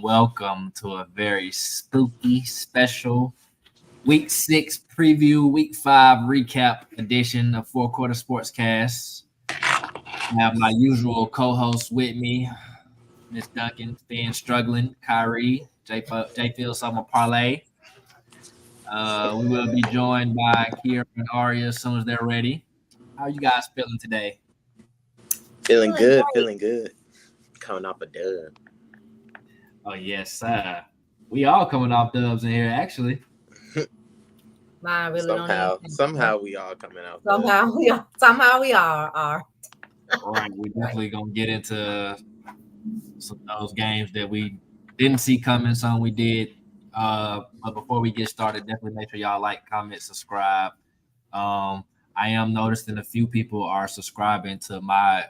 Welcome to a very spooky, special Week 6 preview, Week 5 recap edition of Four Quarter Sportscast. I have my usual co-hosts with me, Miss Duncan, Finn struggling, Kyrie, J Phil Summer Parlay. We will be joined by Kiera and Aria as soon as they're ready. How are you guys feeling today? Feeling good, feeling good. Coming off a dub. Oh yes, sir. We all coming off dubs in here, actually. Mine really somehow we all coming out. Somehow we are. All right, we're definitely gonna get into some of those games that we didn't see coming, some we did. But before we get started, definitely make sure y'all like, comment, subscribe. I am noticing a few people are subscribing to my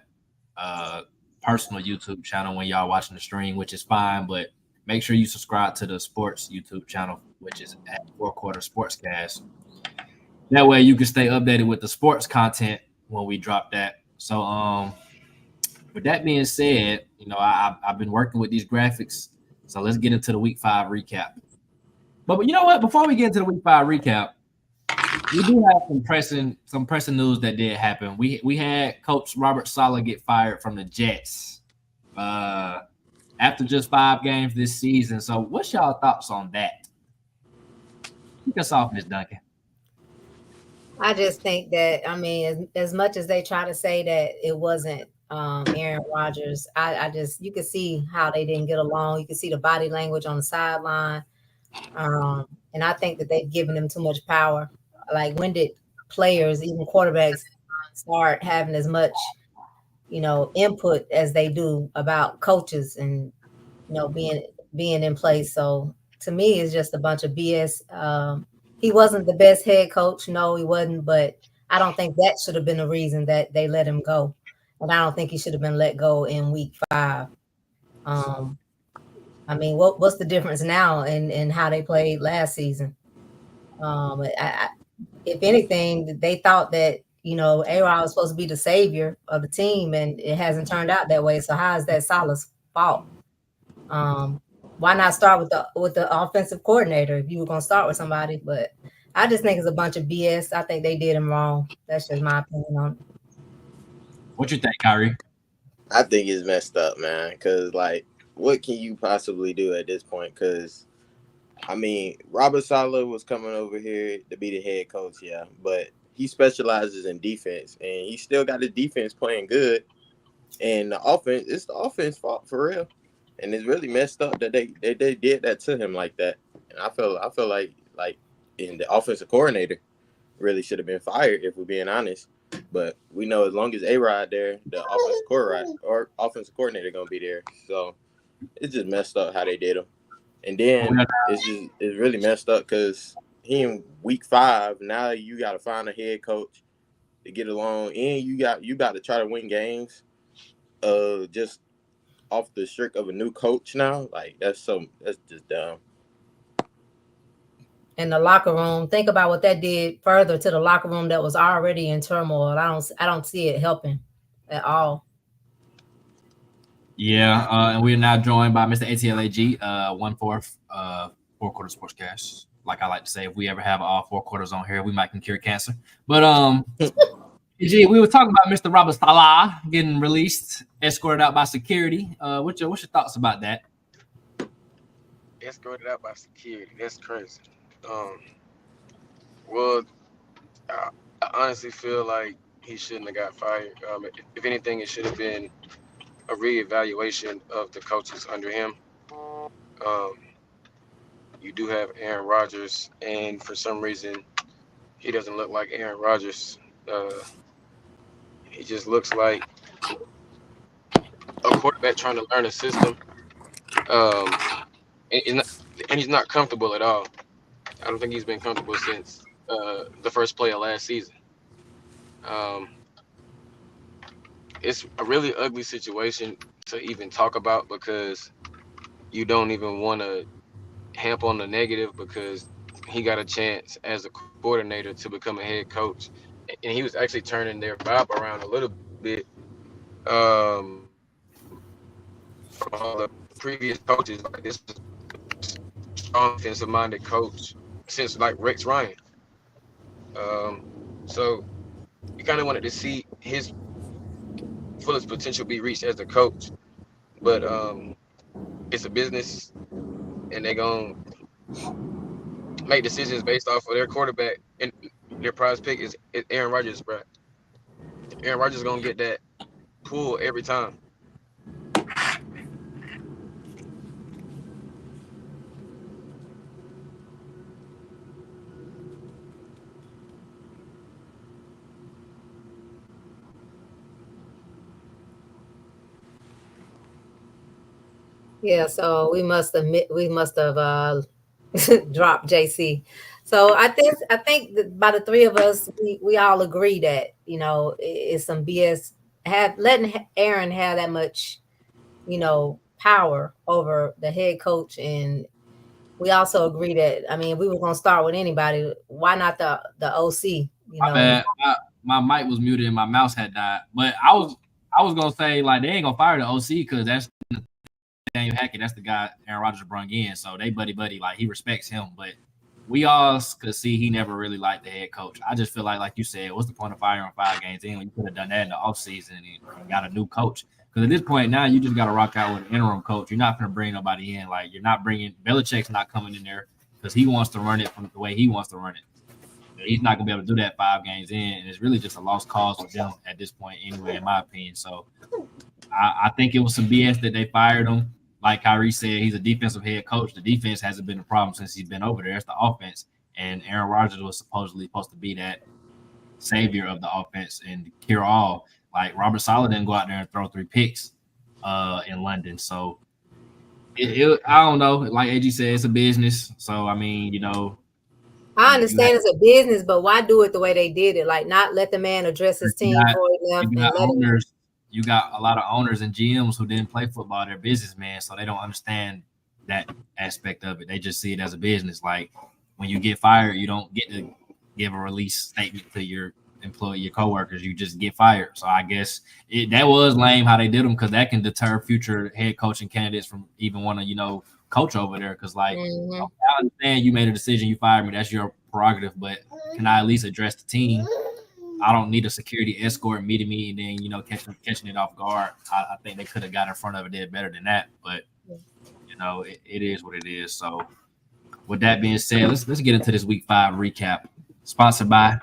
personal YouTube channel when y'all watching the stream, which is fine, but make sure you subscribe to the sports YouTube channel, which is at Four Quarter Sportscast. That way you can stay updated with the sports content when we drop that. So with that being said, I've been working with these graphics, so let's get into the Week 5 recap. But you know what? Before we get into the Week 5 recap, we do have some pressing news that did happen. We had Coach Robert Saleh get fired from the Jets after just 5 games this season. So what's y'all thoughts on that? Kick us off, Ms. Duncan. I just think that, as much as they try to say that it wasn't Aaron Rodgers, you could see how they didn't get along. You could see the body language on the sideline. And I think that they've given him too much power. Like, when did players, even quarterbacks, start having as much, input as they do about coaches and, being in place? So to me, it's just a bunch of BS. He wasn't the best head coach. No, he wasn't. But I don't think that should have been the reason that they let him go. And I don't think he should have been let go in Week 5. What's the difference now in how they played last season? If anything, they thought that, A-Rod was supposed to be the savior of the team, and it hasn't turned out that way. So how is that Saleh's fault? Why not start with the offensive coordinator if you were going to start with somebody? But I just think it's a bunch of BS. I think they did him wrong. That's just my opinion on it. What you think, Kyrie? I think it's messed up, man, because, what can you possibly do at this point? Because, Robert Saleh was coming over here to be the head coach, yeah, but he specializes in defense, and he still got his defense playing good. And the offense, it's the offense fault for real. And it's really messed up that they did that to him like that. And I feel like in the offensive coordinator really should have been fired, if we're being honest. But we know as long as A-Rod there, the offensive coordinator gonna be there. So it's just messed up how they did him. And then it's really messed up because he in Week 5, now you got to find a head coach to get along, and you got to try to win games just off the streak of a new coach now. That's just dumb. In the locker room, think about what that did further to the locker room that was already in turmoil. I don't see it helping at all. Yeah, and we're now joined by Mr. ATLAG, 1/4 Four Quarter Sportscast. Like I like to say, if we ever have all 4 quarters on here, we might can cure cancer. But we were talking about Mr. Robert Saleh getting released, escorted out by security. What's your thoughts about that? Escorted out by security. That's crazy. I honestly feel like he shouldn't have got fired. If anything, it should have been a reevaluation of the coaches under him. You do have Aaron Rodgers, and for some reason, he doesn't look like Aaron Rodgers. He just looks like a quarterback trying to learn a system, and he's not comfortable at all. I don't think he's been comfortable since the first play of last season. It's a really ugly situation to even talk about because you don't even want to hamp on the negative because he got a chance as a coordinator to become a head coach and he was actually turning their vibe around a little bit. From all the previous coaches, like this is a strong offensive-minded coach since like Rex Ryan. So you kind of wanted to see his fullest potential be reached as a coach, but it's a business, and they're gonna make decisions based off of their quarterback, and their prize pick is Aaron Rodgers, bro. Aaron Rodgers is gonna get that pull every time. Yeah, so we must have dropped JC. So I think that by the three of us, we all agree that it's some BS letting Aaron have that much power over the head coach, and we also agree that if we were gonna start with anybody, why not the OC? My bad. My mic was muted and my mouse had died. But I was gonna say like they ain't gonna fire the OC because that's Daniel Hackett. That's the guy Aaron Rodgers brought in. So they buddy. Like he respects him. But we all could see he never really liked the head coach. I just feel like you said, what's the point of firing 5 games in when you could have done that in the offseason and got a new coach? Because at this point now, you just got to rock out with an interim coach. You're not going to bring nobody in. Like you're not bringing Belichick's not coming in there because he wants to run it from the way he wants to run it. He's not going to be able to do that 5 games in. And it's really just a lost cause with them at this point anyway, in my opinion. So I think it was some BS that they fired him. Like Kyrie said, he's a defensive head coach. The defense hasn't been a problem since he's been over there. It's the offense. And Aaron Rodgers was supposedly supposed to be that savior of the offense and cure all. Like Robert Saleh didn't go out there and throw 3 picks in London. So I don't know. Like AG said, it's a business. So I mean, I understand it's a business, but why do it the way they did it? Like not let the man address his team before he left. You got a lot of owners and GMs who didn't play football. They're businessmen, so they don't understand that aspect of it. They just see it as a business. Like when you get fired, you don't get to give a release statement to your employee, your coworkers. You just get fired. So I guess that was lame how they did them because that can deter future head coaching candidates from even want to, coach over there. Because I understand you made a decision, you fired me. That's your prerogative. But can I at least address the team? I don't need a security escort meeting me and then, catching it off guard. I think they could have got in front of it, did better than that. But, it is what it is. So with that being said, let's get into this week 5 recap. Sponsored by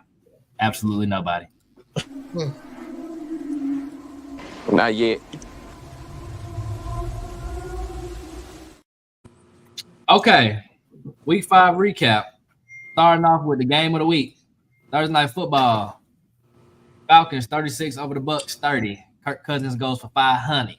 absolutely nobody. Not yet. Okay. Week 5 recap. Starting off with the game of the week. Thursday night football. Falcons 36 over the Bucks 30. Kirk Cousins goes for 500.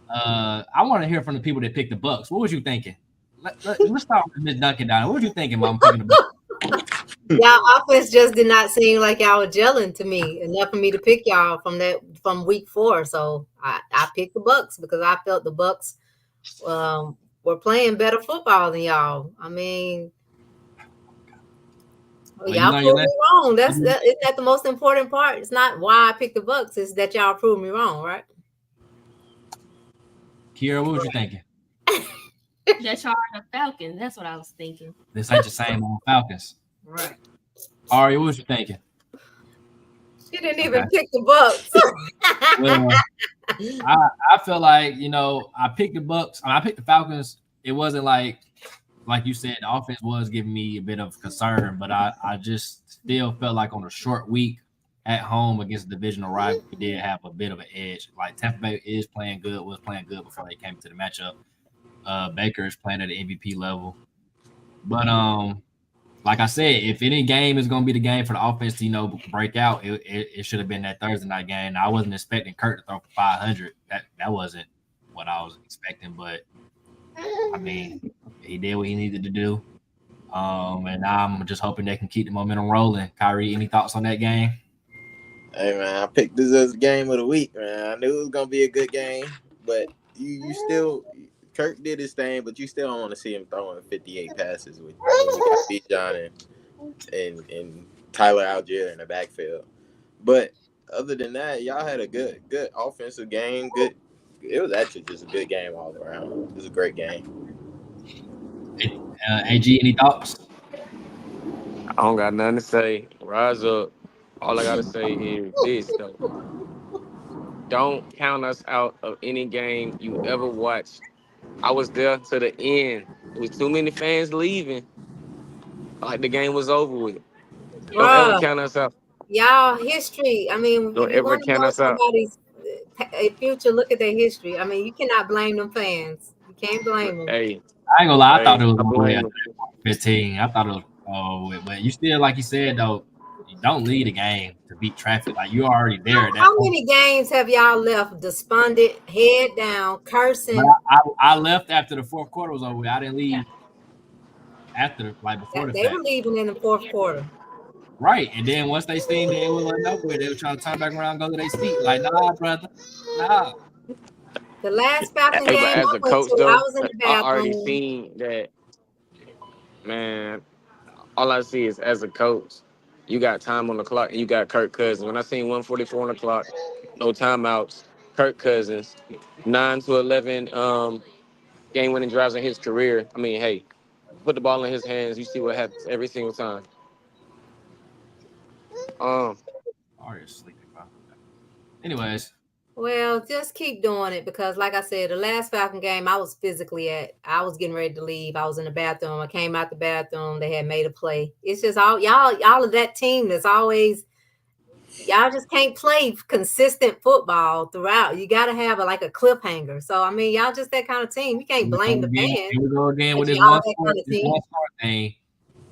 I want to hear from the people that picked the Bucks. What was you thinking? Let's start with Miss Duncan down. What was you thinking, Mom, picking the Bucks? Y'all offense just did not seem like y'all were gelling to me enough for me to pick y'all from week 4. So I picked the Bucks because I felt the Bucks were playing better football than y'all. I mean, y'all proved me wrong. Isn't that the most important part? It's not why I picked the Bucks. It's that y'all proved me wrong, right? Kira, what was you thinking? That y'all are the Falcons. That's what I was thinking. This ain't the same old Falcons. Right. Ari, what was you thinking? She didn't even pick the Bucks. Well, I feel like, I picked the Bucks. I picked the Falcons. It wasn't like you said, the offense was giving me a bit of concern, but I just still felt like on a short week at home against a divisional rival, we did have a bit of an edge. Like Tampa Bay was playing good before they came to the matchup. Baker is playing at the MVP level. But like I said, if any game is going to be the game for the offense to, break out, it should have been that Thursday night game. I wasn't expecting Kirk to throw for 500. That wasn't what I was expecting, but I mean, he did what he needed to do. And I'm just hoping they can keep the momentum rolling. Kyrie, any thoughts on that game? Hey, man, I picked this as the game of the week, man. I knew it was going to be a good game, but you still – Kirk did his thing, but you still don't want to see him throwing 58 passes with Bijan and Tyler Algier in the backfield. But other than that, y'all had a good offensive game. Good. It was actually just a good game all around. It was a great game. AG, any thoughts? I don't got nothing to say. Rise up. All I gotta say is this though. Don't count us out of any game you ever watched. I was there to the end. There was too many fans leaving. Like the game was over with. Don't ever Bruh, count us out. y'all history. I mean, Don't if you ever want to count know us out. somebody's future, look at their history. I mean, you cannot blame them fans. You can't blame them. Hey, I ain't gonna lie. I thought it was I one way blame 15. I thought it was. But you still, like you said though, you don't lead a game to beat traffic. Like you're already there. How many games have y'all left despondent, head down, cursing? I left after the fourth quarter was over. I didn't leave after, like before the They fact. were leaving in the fourth quarter. Right, and then once they seen that it was over, they were trying to turn back around, and go to their seat. Like, nah, brother, nah. The last Falcon Hey, game but I as a went coach to, I though, was in the I already bathroom. seen that. Man, all I see is as a coach, you got time on the clock and you got Kirk Cousins. When I seen 144 on the clock, no timeouts, Kirk Cousins, 9-11 game-winning drives in his career. I mean, hey, put the ball in his hands, you see what happens every single time. Already sleeping, bro. Anyways, Well, just keep doing it because, like I said, the last Falcon game I was physically at, I was getting ready to leave. I was in the bathroom. I came out the bathroom. They had made a play. It's just all y'all of that team that's always, y'all just can't play consistent football throughout. You got to have a cliffhanger. So, I mean, y'all just that kind of team. You can't blame the fans. Here we go again with But this y'all one that score, kind of team. thing.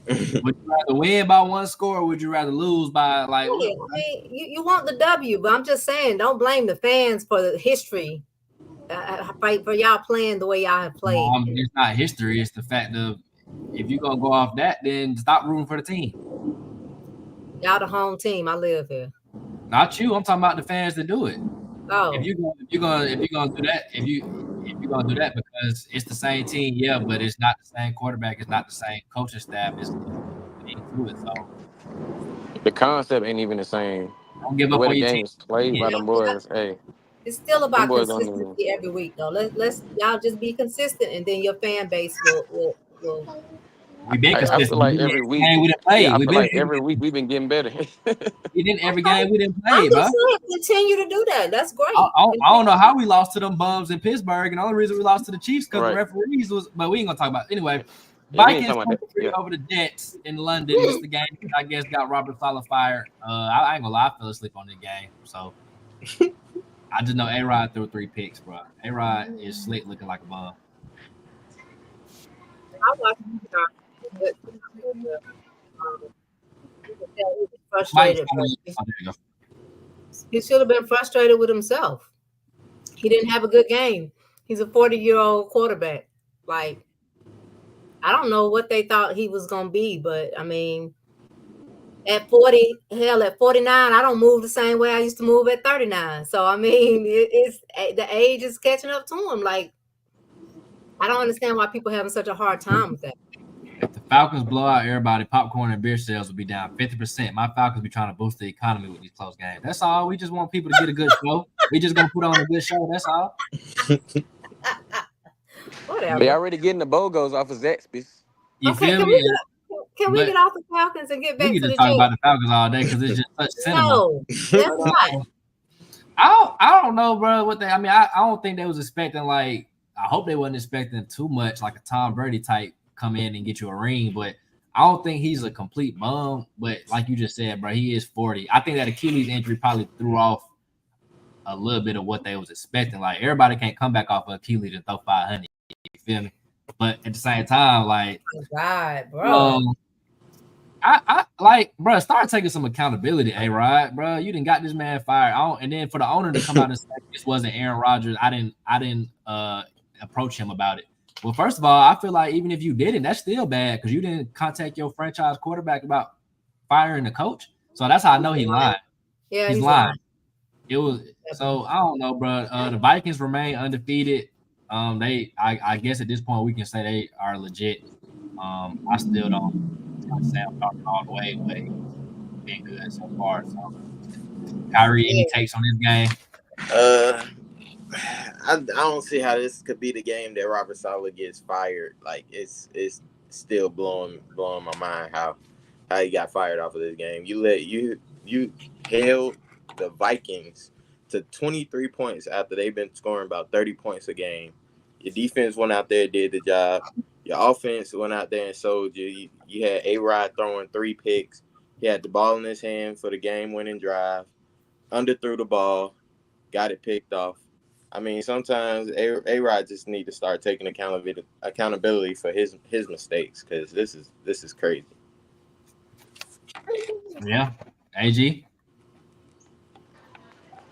Would you rather win by one score, or would you rather lose by like? Yeah, I mean, you want the W, but I'm just saying, don't blame the fans for the history. For y'all playing the way y'all have played. It's not history. It's the fact of if you're gonna go off that, then stop rooting for the team. Y'all the home team. I live here. Not you. I'm talking about the fans that do it. Oh, If you're gonna do that, if you're gonna do that because it's the same team, yeah, but it's not the same quarterback, it's not the same coaching staff, it's into it. So The concept ain't even the same. don't give The up way on the your team. game is played by them boys, hey, it's still about boys don't consistency every week, though. Let's y'all just be consistent, and then your fan base will. We've been I consistent. feel like every week, we didn't play. I feel like every week we've been getting better. We didn't every game we didn't I'm play, bro. just saying, continue to do that. That's great. I don't know how we lost to them bums in Pittsburgh, and the only reason we lost to the Chiefs because Right. the referees was. But we ain't gonna talk about it. Anyway. Yeah, we ain't Vikings talking about that. Yeah. over the Jets in London. This is the game that I guess got Robert Saleh fired. I ain't gonna lie, I fell asleep on this game. So I just know A-Rod threw 3 picks, bro. A-Rod is slick looking like a bum. I watched him, but frustrated. He should have been frustrated with himself. He didn't have a good game. He's a 40-year-old quarterback. Like, I don't know what they thought he was going to be, but I mean, at 40, hell, at 49, I don't move the same way I used to move at 39. So, I mean, it's the age is catching up to him. Like, I don't understand why people are having such a hard time with that. If the Falcons blow out everybody, popcorn and beer sales will be down 50%. My Falcons be trying to boost the economy with these close games. That's all. We just want people to get a good show. We just going to put on a good show. That's all. Whatever. They already getting the BOGOs off of Zaxby's. You Okay, feel me? Can we get off the Falcons and get back we to can the just talk Jets? about the Falcons all day because it's just such cinema. No, that's not. I don't know, bro. What they? I mean, I don't think they was expecting like. I hope they wasn't expecting too much, like a Tom Brady type come in and get you a ring. But I don't think he's a complete bum. But like you just said, bro, he is 40. I think that Achilles injury probably threw off a little bit of what they was expecting. Like everybody can't come back off of Achilles and throw 500. You feel me? But at the same time, like, Oh God, bro. I like, bro, start taking some accountability, A-Rod, bro. You didn't got this man fired. And then for the owner to come out and say this wasn't Aaron Rodgers, I didn't approach him about it. Well, first of all, I feel like even if you didn't, that's still bad because you didn't contact your franchise quarterback about firing the coach. So that's how I know he's lying. Yeah, he's lying. It was so I don't know, bro. The Vikings remain undefeated. I guess at this point we can say they are legit. I still don't Sam Darnold all the way, but been good so far. So, Kyrie, any takes on this game? I don't see how this could be the game that Robert Saleh gets fired. Like it's still blowing my mind how he got fired off of this game. You held the Vikings to 23 points after they've been scoring about 30 points a game. Your defense went out there, did the job. Your offense went out there and sold you. You had A-Rod throwing 3 picks. He had the ball in his hand for the game-winning drive. Underthrew the ball, got it picked off. I mean, sometimes A-Rod just need to start taking accountability for his mistakes because this is crazy. Yeah, AG.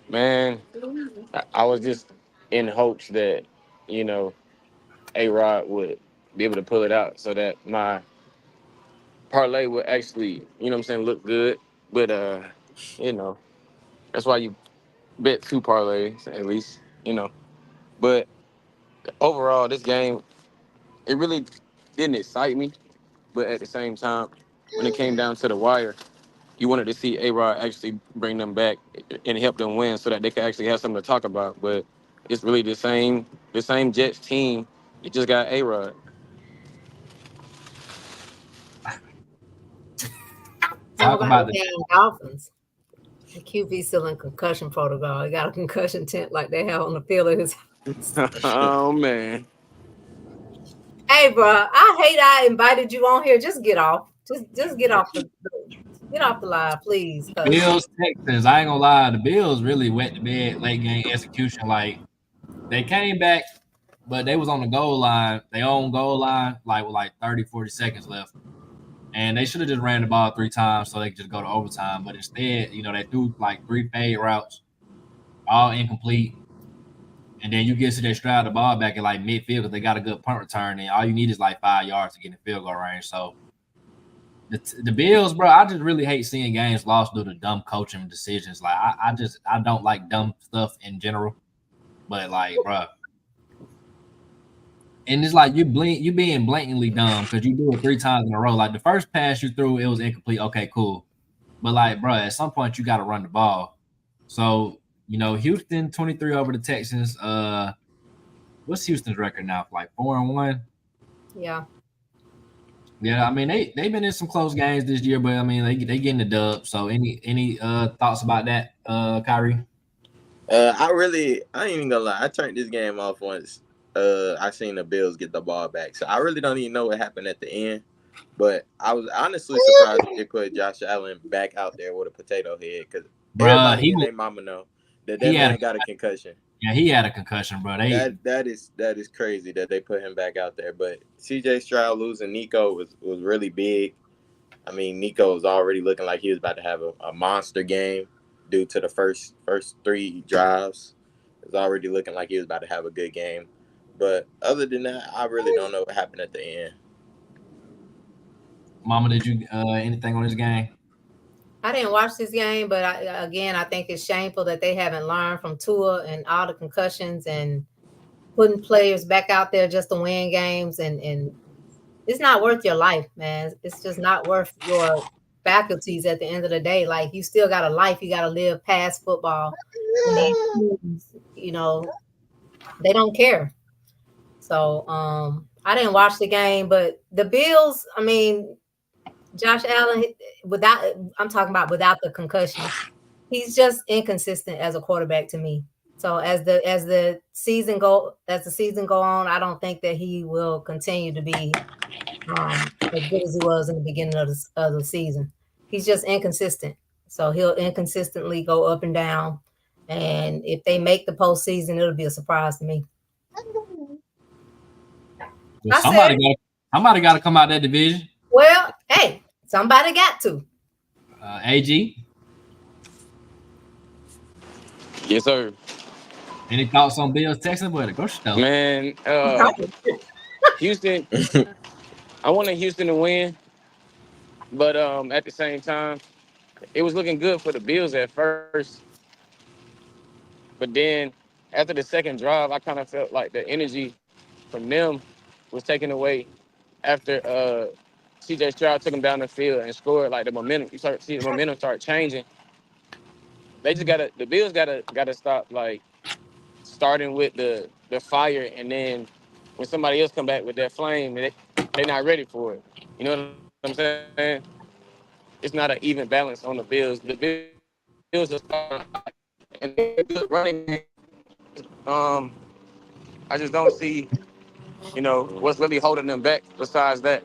Man, I was just in hopes that, A-Rod would be able to pull it out so that my parlay would actually, look good. But, that's why you bet 2 parlays at least. But overall, this game, it really didn't excite me. But at the same time, when it came down to the wire, you wanted to see A-Rod actually bring them back and help them win so that they could actually have something to talk about. But it's really the same Jets team. It just got A-Rod. Talk about the damn Dolphins. The QB still in concussion protocol. He got a concussion tent like they have on the field of his house. Oh, man. Hey, bro, I hate I invited you on here. Just get off. Just get off the live, please. Bills, Texans. I ain't gonna lie, the Bills really wet the bed late game execution. Like they came back, but they was on the goal line, their own goal line, like with 30, 40 seconds left. And they should have just ran the ball 3 times so they could just go to overtime. But instead, they threw 3 fade routes, all incomplete. And then you get to their stride the ball back at midfield because they got a good punt return. And all you need is 5 yards to get in field goal range. So the Bills, bro, I just really hate seeing games lost due to dumb coaching decisions. I don't like dumb stuff in general. But bro. And it's you being blatantly dumb because you do it 3 times in a row. The first pass you threw, it was incomplete. Okay, cool. But bro, at some point you got to run the ball. So, Houston 23 over the Texans. What's Houston's record now? 4-1? Yeah. Yeah, I mean they've been in some close games this year, but I mean they getting the dub. So any thoughts about that, Kyrie? I ain't even gonna lie. I turned this game off once. I seen the Bills get the ball back, so I really don't even know what happened at the end. But I was honestly surprised they put Josh Allen back out there with a potato head because everybody and their mama know that man got a concussion. Yeah, he had a concussion, bro. That is crazy that they put him back out there. But CJ Stroud losing Nico was really big. I mean, Nico was already looking like he was about to have a monster game due to the first 3 drives. It was already looking like he was about to have a good game. But other than that, I really don't know what happened at the end. Mama, did you anything on this game? I didn't watch this game, but I think it's shameful that they haven't learned from Tua and all the concussions and putting players back out there just to win games. And it's not worth your life, man. It's just not worth your faculties at the end of the day. You still got a life. You got to live past football. They don't care. So I didn't watch the game, but the Bills, I mean, Josh Allen, I'm talking about without the concussion, he's just inconsistent as a quarterback to me. So as the season go on, I don't think that he will continue to be as good as he was in the beginning of the season. He's just inconsistent. So he'll inconsistently go up and down. And if they make the postseason, it'll be a surprise to me. Well, somebody got to come out that division. Well, hey, somebody got to. AG? Yes, sir. Any thoughts on Bills Texans? Where the grocery store? Man, Houston, I wanted Houston to win. But at the same time, it was looking good for the Bills at first. But then after the second drive, I kind of felt like the energy from them was taken away after CJ Stroud took him down the field and scored. Like the momentum, you start see the momentum start changing. They just the Bills gotta stop like starting with the fire, and then when somebody else come back with that flame, they not ready for it. You know what I'm saying? It's not an even balance on the Bills. The Bills are starting and they're good running game. I just don't see, what's really holding them back besides that.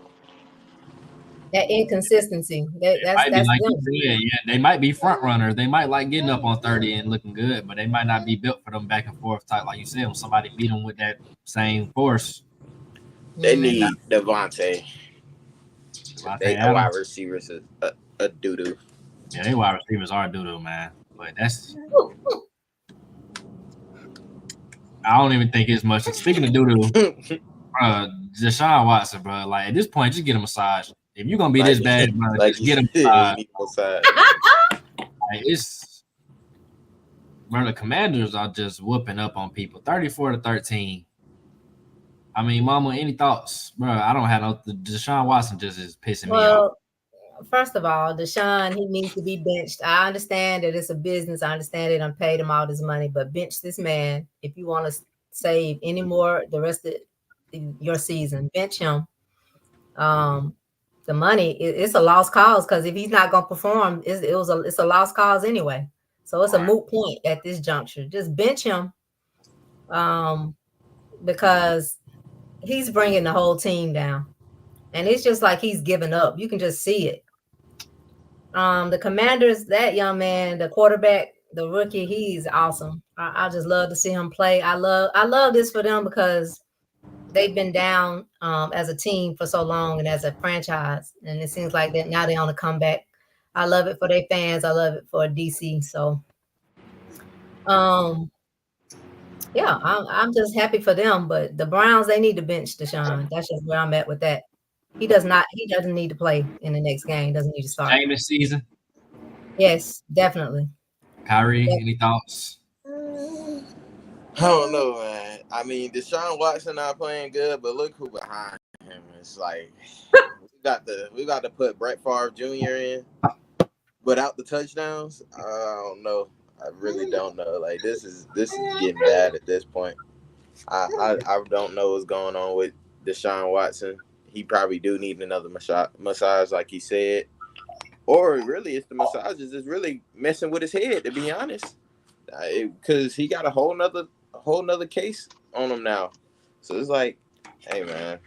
That inconsistency. It might be That's like you them. said, yeah. They might be front runners. They might like getting up on 30 and looking good, but they might not be built for them back and forth type. Like you said, when somebody beat them with that same force, They Mhm. need Devontae. They Adams. wide receivers a doo doo. Yeah, they wide receivers are doo-doo, man. But that's I don't even think it's much. Speaking of doo-doo, Deshaun Watson, bro, like at this point, just get a massage. If you're gonna be this bad, bro, like just get him you massage. need a massage. Like, it's bro, the Commanders are just whooping up on people, 34-13. I mean, Mama, any thoughts, bro? I don't have no. Deshaun Watson just is pissing me off. Well, first of all, Deshaun, he needs to be benched. I understand that it's a business. I understand they done paid him all this money, but bench this man if you want to save any more the rest of your season. Bench him. The money it's a lost cause because if he's not gonna perform, it's a lost cause anyway. So it's a moot point at this juncture. Just bench him, because he's bringing the whole team down, and it's just like he's giving up. You can just see it. The Commanders, that young man, the quarterback, the rookie, he's awesome. I just love to see him play. I love this for them because they've been down as a team for so long and as a franchise, and it seems like that now they're on a comeback. I love it for their fans. I love it for DC. So, yeah, I'm just happy for them. But the Browns, they need to bench Deshaun. That's just where I'm at with that. He doesn't need to play in the next game. Doesn't need to start. Jameis season. Yes, definitely. Kyrie, any thoughts? I don't know, man. I mean, Deshaun Watson not playing good, but look who behind him. It's like we got to put Brett Favre Jr. in without the touchdowns. I don't know. I really don't know. Like this is getting bad at this point. I don't know what's going on with Deshaun Watson. He probably do need another massage, like he said, or really, it's the massages is really messing with his head. To be honest, because he got a whole nother case on him now. So it's like, hey man,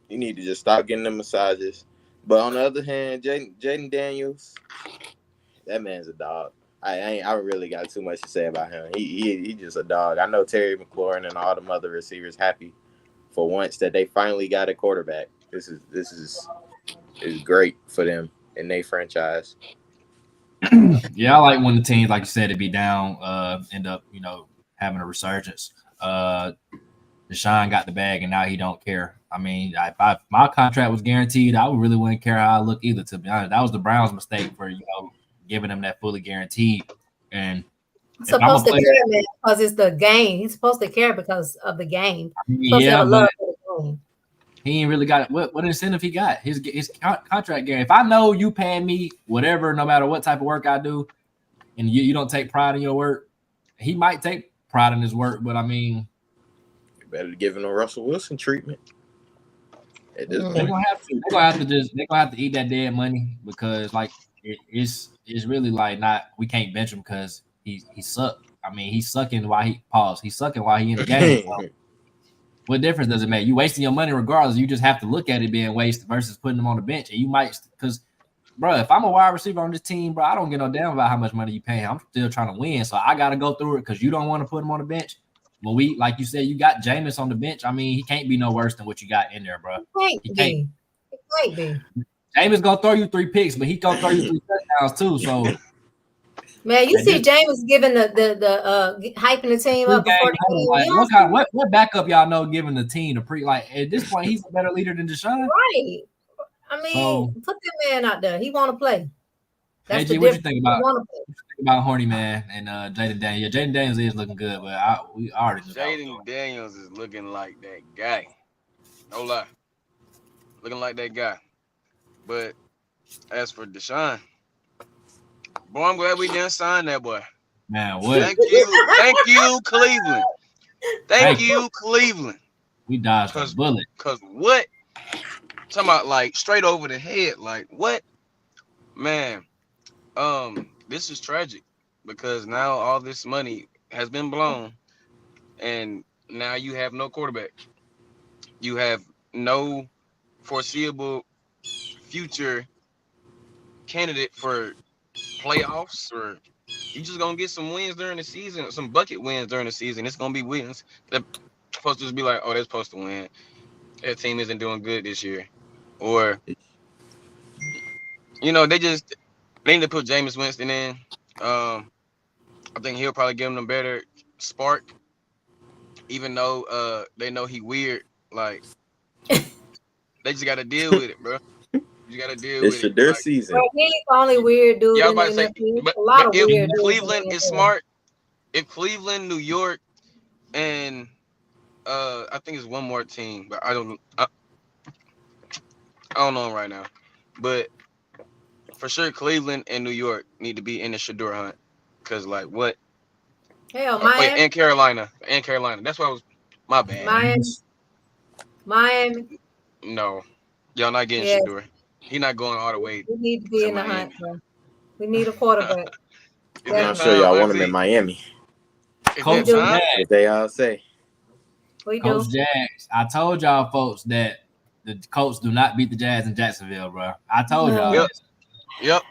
you need to just stop getting the massages. But on the other hand, Jaden Daniels, that man's a dog. I really got too much to say about him. He just a dog. I know Terry McLaurin and all the other receivers happy for once that they finally got a quarterback. This is great for them in their franchise. Yeah, I like when the teams, like you said, to be down, end up, having a resurgence. Deshaun got the bag, and now he don't care. I mean, if my contract was guaranteed, I really wouldn't care how I look either. To be honest, that was the Browns' mistake for giving them that fully guaranteed. And he's supposed to care, man, because it's the game. He's supposed to care because of the game. Yeah, but he ain't really got what incentive he got. His contract guarantee. If I know you paying me whatever, no matter what type of work I do, and you don't take pride in your work, he might take pride in his work. But I mean, you better give him a Russell Wilson treatment. At this point, they're gonna have to eat that dead money because it's really like we can't bench him because he sucked. I mean, he's sucking while he's sucking while he in the game. So what difference does it make? You wasting your money regardless. You just have to look at it being wasted versus putting him on the bench. And you might, because, bro, if I'm a wide receiver on this team, bro, I don't give no damn about how much money you pay. I'm still trying to win, so I got to go through it because you don't want to put him on the bench. When like you said, you got Jameis on the bench. I mean, he can't be no worse than what you got in there, bro. He can't be. Jameis gonna throw you 3 picks, but he gonna throw you 3 touchdowns too. So. Man, you see Jameis giving the hyping the team up before the game. What backup y'all know giving the team at this point he's a better leader than Deshaun? Right. I mean, put that man out there. He want to play. That's what you think about Horny Man and Jaden Daniels? Jaden Daniels is looking good, but we already know. Jaden Daniels is looking like that guy. No lie. Looking like that guy. But as for Deshaun, boy, I'm glad we didn't sign that boy. Man, what? Thank you, Cleveland. Thank you, Cleveland. We dodged a bullet. Cause what? Talking about like straight over the head. Like what? Man, this is tragic because now all this money has been blown, and now you have no quarterback. You have no foreseeable future candidate for playoffs, or you just gonna get some wins during the season, some bucket wins during the season. It's gonna be wins. They're supposed to just be like, oh, they're supposed to win. That team isn't doing good this year, or they need to put Jameis Winston in. I think he'll probably give them a better spark, even though they know he weird. Like they just got to deal with it, bro. You got to deal It's with it. their Like, season. Well, he's the only weird dude. yeah, I in was the about to say, NFL. but, A lot but of weird if dudes Cleveland in the is NFL. smart, if Cleveland, New York, and I think it's one more team, but I don't know right now. But for sure, Cleveland and New York need to be in the Shador hunt, because like what? Hell, Wait, Miami, and Carolina. That's why I was my bad. Miami. No, y'all not getting Yes, Shador. He not going all the way we need to be to in the Miami. hunt, bro. We need a quarterback. Is I'm that sure time, y'all want him Auntie? in Miami. Is Coach that time? Jags. What they all say. We do. Coach Jags. I told y'all folks that the Colts do not beat the Jags in Jacksonville, bro. I told y'all Yep. this. Yep.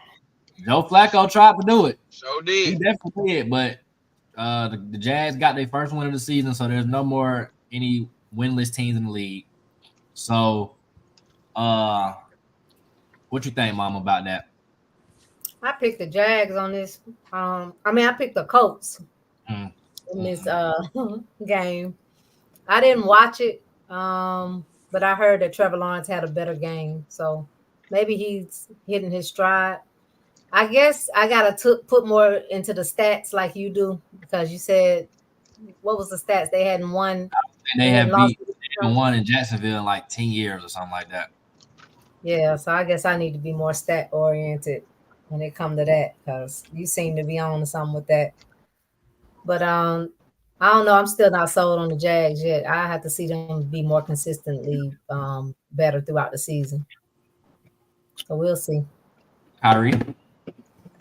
Joe Flacco tried to do it. So He did. definitely did, but the Jags got their first win of the season, so there's no more any winless teams in the league. So, what you think, Mom, about that? I picked the Jags on this. I picked the Colts Mm. in this game. I didn't watch it, but I heard that Trevor Lawrence had a better game, so maybe he's hitting his stride. I guess I gotta put more into the stats like you do, because you said what was the stats? They hadn't won. And they have lost. won in Jacksonville in like 10 years or something like that. Yeah, so I guess I need to be more stat oriented when it comes to that, because you seem to be on to something with that. But I don't know. I'm still not sold on the Jags yet. I have to see them be more consistently better throughout the season. So we'll see. Kyrie?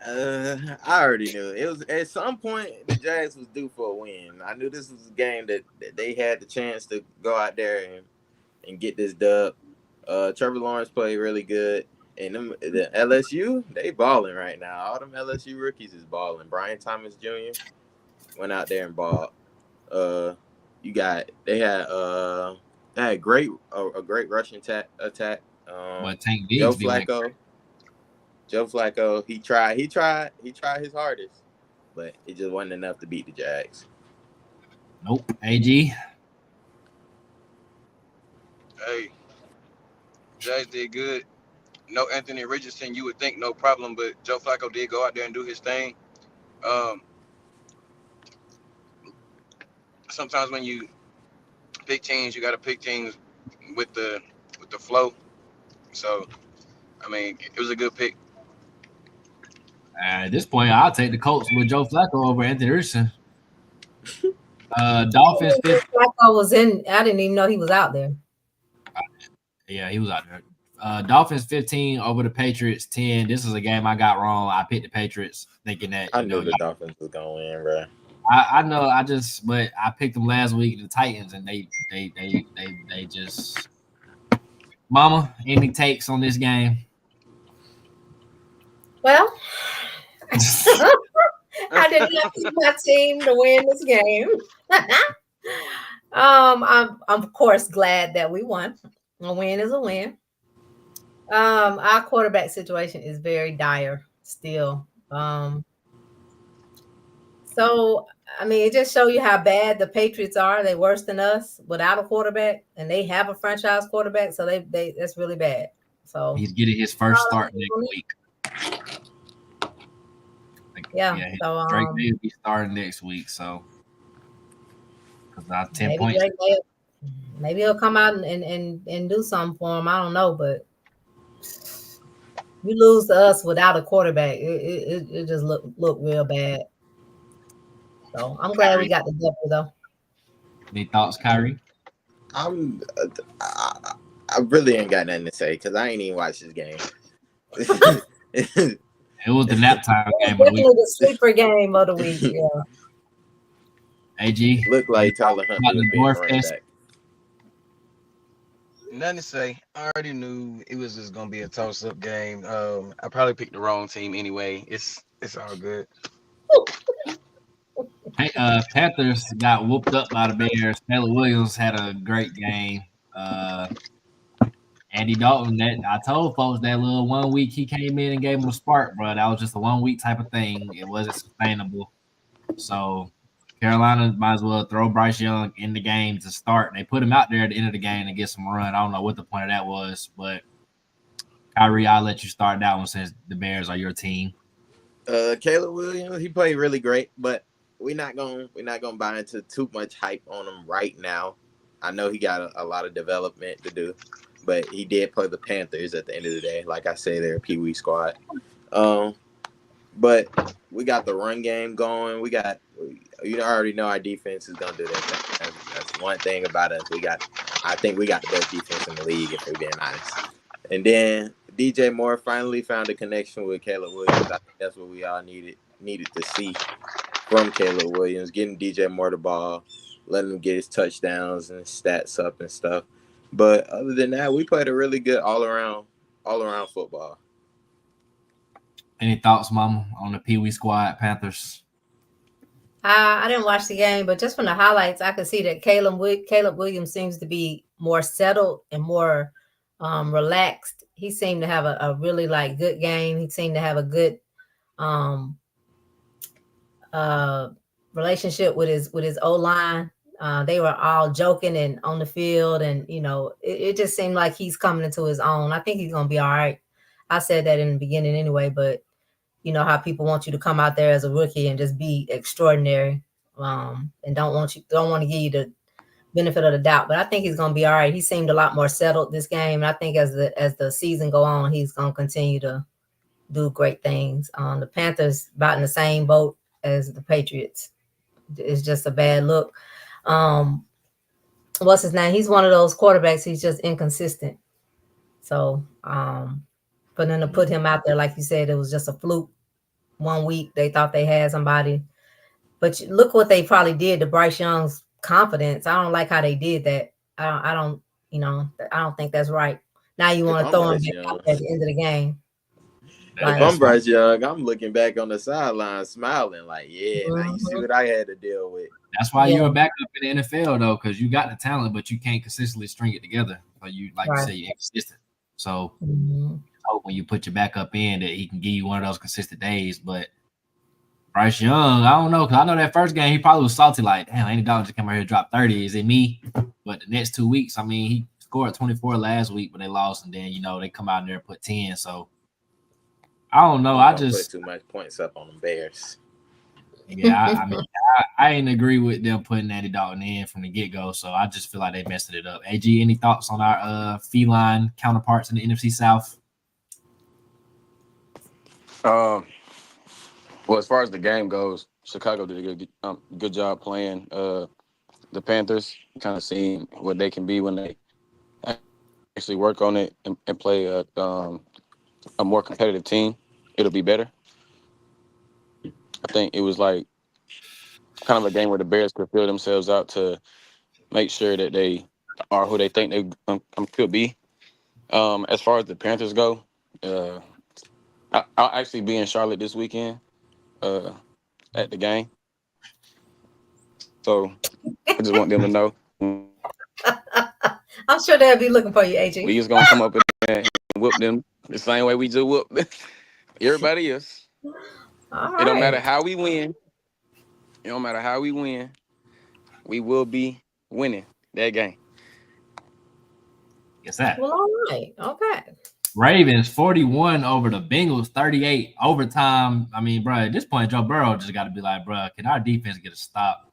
I already knew it was at some point the Jags was due for a win. I knew this was a game that they had the chance to go out there and get this dub. Trevor Lawrence played really good, and the LSU, they balling right now. All them LSU rookies is balling. Brian Thomas Jr. went out there and balled. They had a great rushing attack. But Tank Joe Diggs be like, Flacco, he tried his hardest, but it just wasn't enough to beat the Jags. nope. AG? Hey, Jags did good. No Anthony Richardson, you would think no problem, but Joe Flacco did go out there and do his thing. Sometimes when you pick teams, you got to pick teams with the flow. So, I mean, it was a good pick. At this point, I'll take the Colts with Joe Flacco over Anthony Richardson. Dolphins 15. Flacco was in. I didn't even know he was out there. Yeah, he was out there. Dolphins 15 over the Patriots 10. This is a game I got wrong. I picked the Patriots thinking that I knew the Dolphins was gonna win, bro. I know. But I picked them last week, the Titans, and they just. Mama, any takes on this game? Well, I did not pick my team to win this game. I'm of course glad that we won. A win is a win. Our quarterback situation is very dire still. So I mean, it just shows you how bad the Patriots are. They're worse than us without a quarterback, and they have a franchise quarterback, so they that's really bad. So he's getting his first start next week. Yeah. So Drake may be starting next week. So because I 10 maybe points. Maybe he'll come out and do something for him. I don't know, but You lose to us without a quarterback. It just look real bad. So I'm glad we Kyrie, got the W though. any thoughts, Kyrie? I'm I really ain't got nothing to say because I ain't even watched this game. It was the nap time It game was of the week. definitely the sleeper game of the week. Yeah. AG, Looked like Tyler about Huntley was the being the door running fest. back. Nothing to say. I already knew it was just gonna be a toss-up game. I probably picked the wrong team anyway. It's all good. Panthers got whooped up by the Bears. Taylor Williams had a great game. Uh, Andy Dalton, that I told folks that little 1 week he came in and gave him a spark, bro. That was just a 1 week type of thing. It wasn't sustainable. So Carolina might as well throw Bryce Young in the game to start. They put him out there at the end of the game to get some run. I don't know what the point of that was, but Kyrie, I'll let you start that one since the Bears are your team. Caleb Williams, he played really great, but we're not gonna buy into too much hype on him right now. I know he got a lot of development to do, but he did play the Panthers at the end of the day. Like I say, they're a Pee Wee squad. But we got the run game going. You already know our defense is gonna do that. That's one thing about us. I think we got the best defense in the league, if we're being honest. And then DJ Moore finally found a connection with Caleb Williams. I think that's what we all needed to see from Caleb Williams, getting DJ Moore the ball, letting him get his touchdowns and his stats up and stuff. But other than that, we played a really good all around football. Any thoughts, Mama, on the Pee Wee squad Panthers? I didn't watch the game, but just from the highlights, I could see that Caleb Williams seems to be more settled and more relaxed. He seemed to have a really good game. He seemed to have a good relationship with his O-line. They were all joking and on the field, and it just seemed like he's coming into his own. I think he's gonna be all right. I said that in the beginning anyway, but you know how people want you to come out there as a rookie and just be extraordinary, and don't want to give you the benefit of the doubt. But I think he's gonna be all right. He seemed a lot more settled this game, and I think as the season go on, he's gonna continue to do great things. The Panthers about in the same boat as the Patriots. It's just a bad look. What's his name? He's one of those quarterbacks. He's just inconsistent. So, for them to put him out there, like you said, it was just a fluke. 1 week they thought they had somebody, but look what they probably did to Bryce Young's confidence. I don't like how they did that. I don't think that's right. Now you want to throw him back out at the end of the game. If I'm Bryce Young, I'm looking back on the sideline smiling like, yeah, now you see what I had to deal with. That's why you're a backup in the NFL, though, because you got the talent, but you can't consistently string it together. But you say, you're inconsistent. So hope when you put your backup in that he can give you one of those consistent days. But Bryce Young, I don't know, because I know that first game he probably was salty, like, damn, Andy Dalton just came out here and dropped 30. Is it me? But the next 2 weeks, I mean, he scored 24 last week, but they lost, and then they come out there and put 10. So I don't know. I just put too much points up on the Bears. Yeah, I mean, I ain't agree with them putting Andy Dalton in from the get-go, so I just feel like they messed it up. AG, any thoughts on our feline counterparts in the NFC South? Well, as far as the game goes, Chicago did a good job playing the Panthers, kind of seeing what they can be when they actually work on it and play a more competitive team. It'll be better. I think it was like kind of a game where the Bears could feel themselves out to make sure that they are who they think they could be. As far as the Panthers go, I'll actually be in Charlotte this weekend at the game. So I just want them to know. I'm sure they'll be looking for you, AJ. We just going to come up and whoop them the same way we do whoop everybody else. All It don't matter how we win. It don't matter how we win. We will be winning that game. Guess that. Well, all right. Okay. Ravens 41 over the Bengals 38 overtime. I mean, bro, at this point, Joe Burrow just got to be like, bro, can our defense get a stop?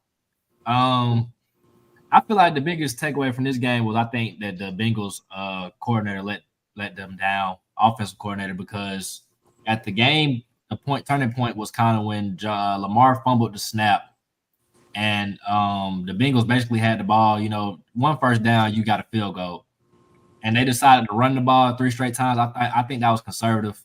I feel like the biggest takeaway from this game was I think that the Bengals coordinator let them down. offensive coordinator because at the game, the turning point was kind of when Lamar fumbled the snap. And the Bengals basically had the ball, one first down, you got a field goal. And they decided to run the ball 3 straight times. I think that was conservative.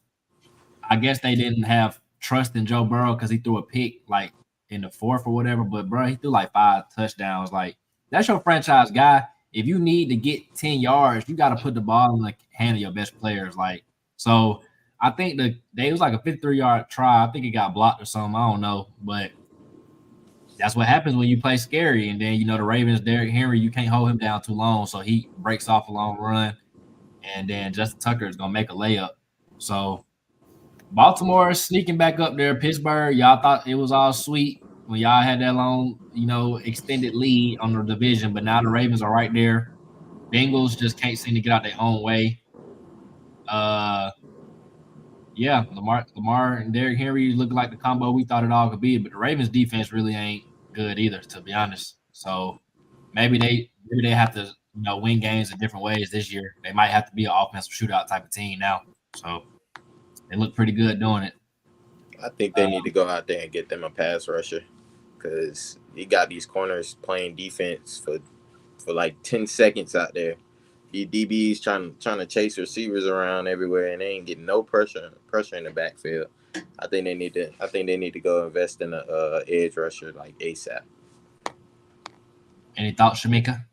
I guess they didn't have trust in Joe Burrow because he threw a pick like in the 4th or whatever. But, bro, he threw like 5 touchdowns. Like, that's your franchise guy. If you need to get 10 yards, you got to put the ball in the hand of your best players. Like, so I think it was like a 53-yard try. I think it got blocked or something. I don't know. But that's what happens when you play scary. And then, the Ravens, Derrick Henry, you can't hold him down too long. So he breaks off a long run. And then Justin Tucker is going to make a layup. So Baltimore is sneaking back up there. Pittsburgh, y'all thought it was all sweet when y'all had that long, extended lead on the division. But now the Ravens are right there. Bengals just can't seem to get out their own way. Yeah, Lamar and Derrick Henry look like the combo we thought it all could be, but the Ravens defense really ain't good either, to be honest. So maybe they have to win games in different ways this year. They might have to be an offensive shootout type of team now. So they look pretty good doing it. I think they need to go out there and get them a pass rusher because you got these corners playing defense for like 10 seconds out there. The DBs trying to chase receivers around everywhere, and they ain't getting no pressure in the backfield. I think they need to go invest in a edge rusher like ASAP. Any thoughts, Shamika?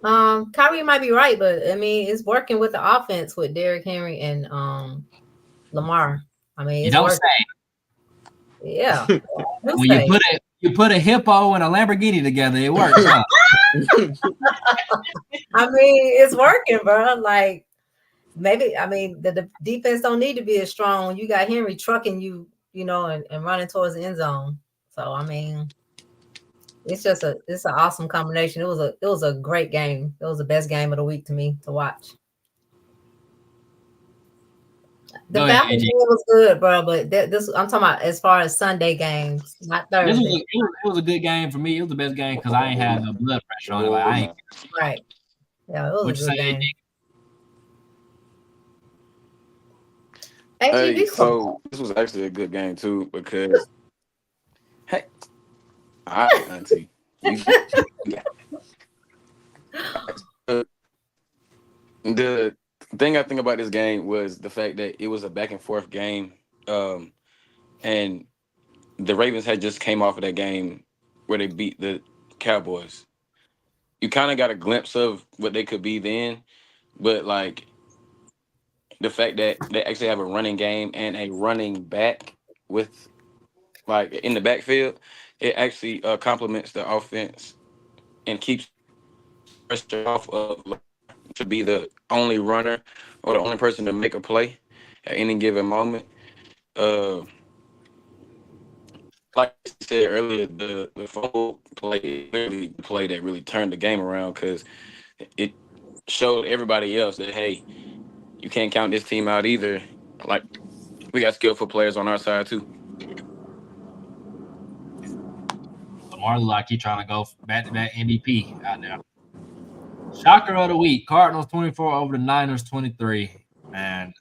Kyrie might be right, but I mean, it's working with the offense with Derrick Henry and Lamar. I mean, it's you don't working. say. Yeah. When you put a hippo and a Lamborghini together, it works. Huh? I mean, it's working, bro. Like, maybe, I mean, the defense don't need to be as strong. You got Henry trucking you, and running towards the end zone. So, I mean, it's an awesome combination. It was a great game. It was the best game of the week to me to watch. The Falcons game was good, bro, but this I'm talking about as far as Sunday games, not Thursday. It was a good game for me. It was the best game because I ain't had no blood pressure on it. Like, I ain't. Right. Yeah, it was a good game. Hey, so this was actually a good game too because hey, all right, auntie. The thing I think about this game was the fact that it was a back and forth game, and the Ravens had just came off of that game where they beat the Cowboys. You kind of got a glimpse of what they could be then, but like the fact that they actually have a running game and a running back with like in the backfield, it actually complements the offense and keeps pressure off of to be the only runner or the only person to make a play at any given moment. Like I said earlier, the fumble play clearly the play that really turned the game around because it showed everybody else that, hey, you can't count this team out either. Like, we got skillful players on our side too. Lamar look like he trying to go back-to-back MVP out there. Shocker of the week: Cardinals 24 over the Niners 23. Man,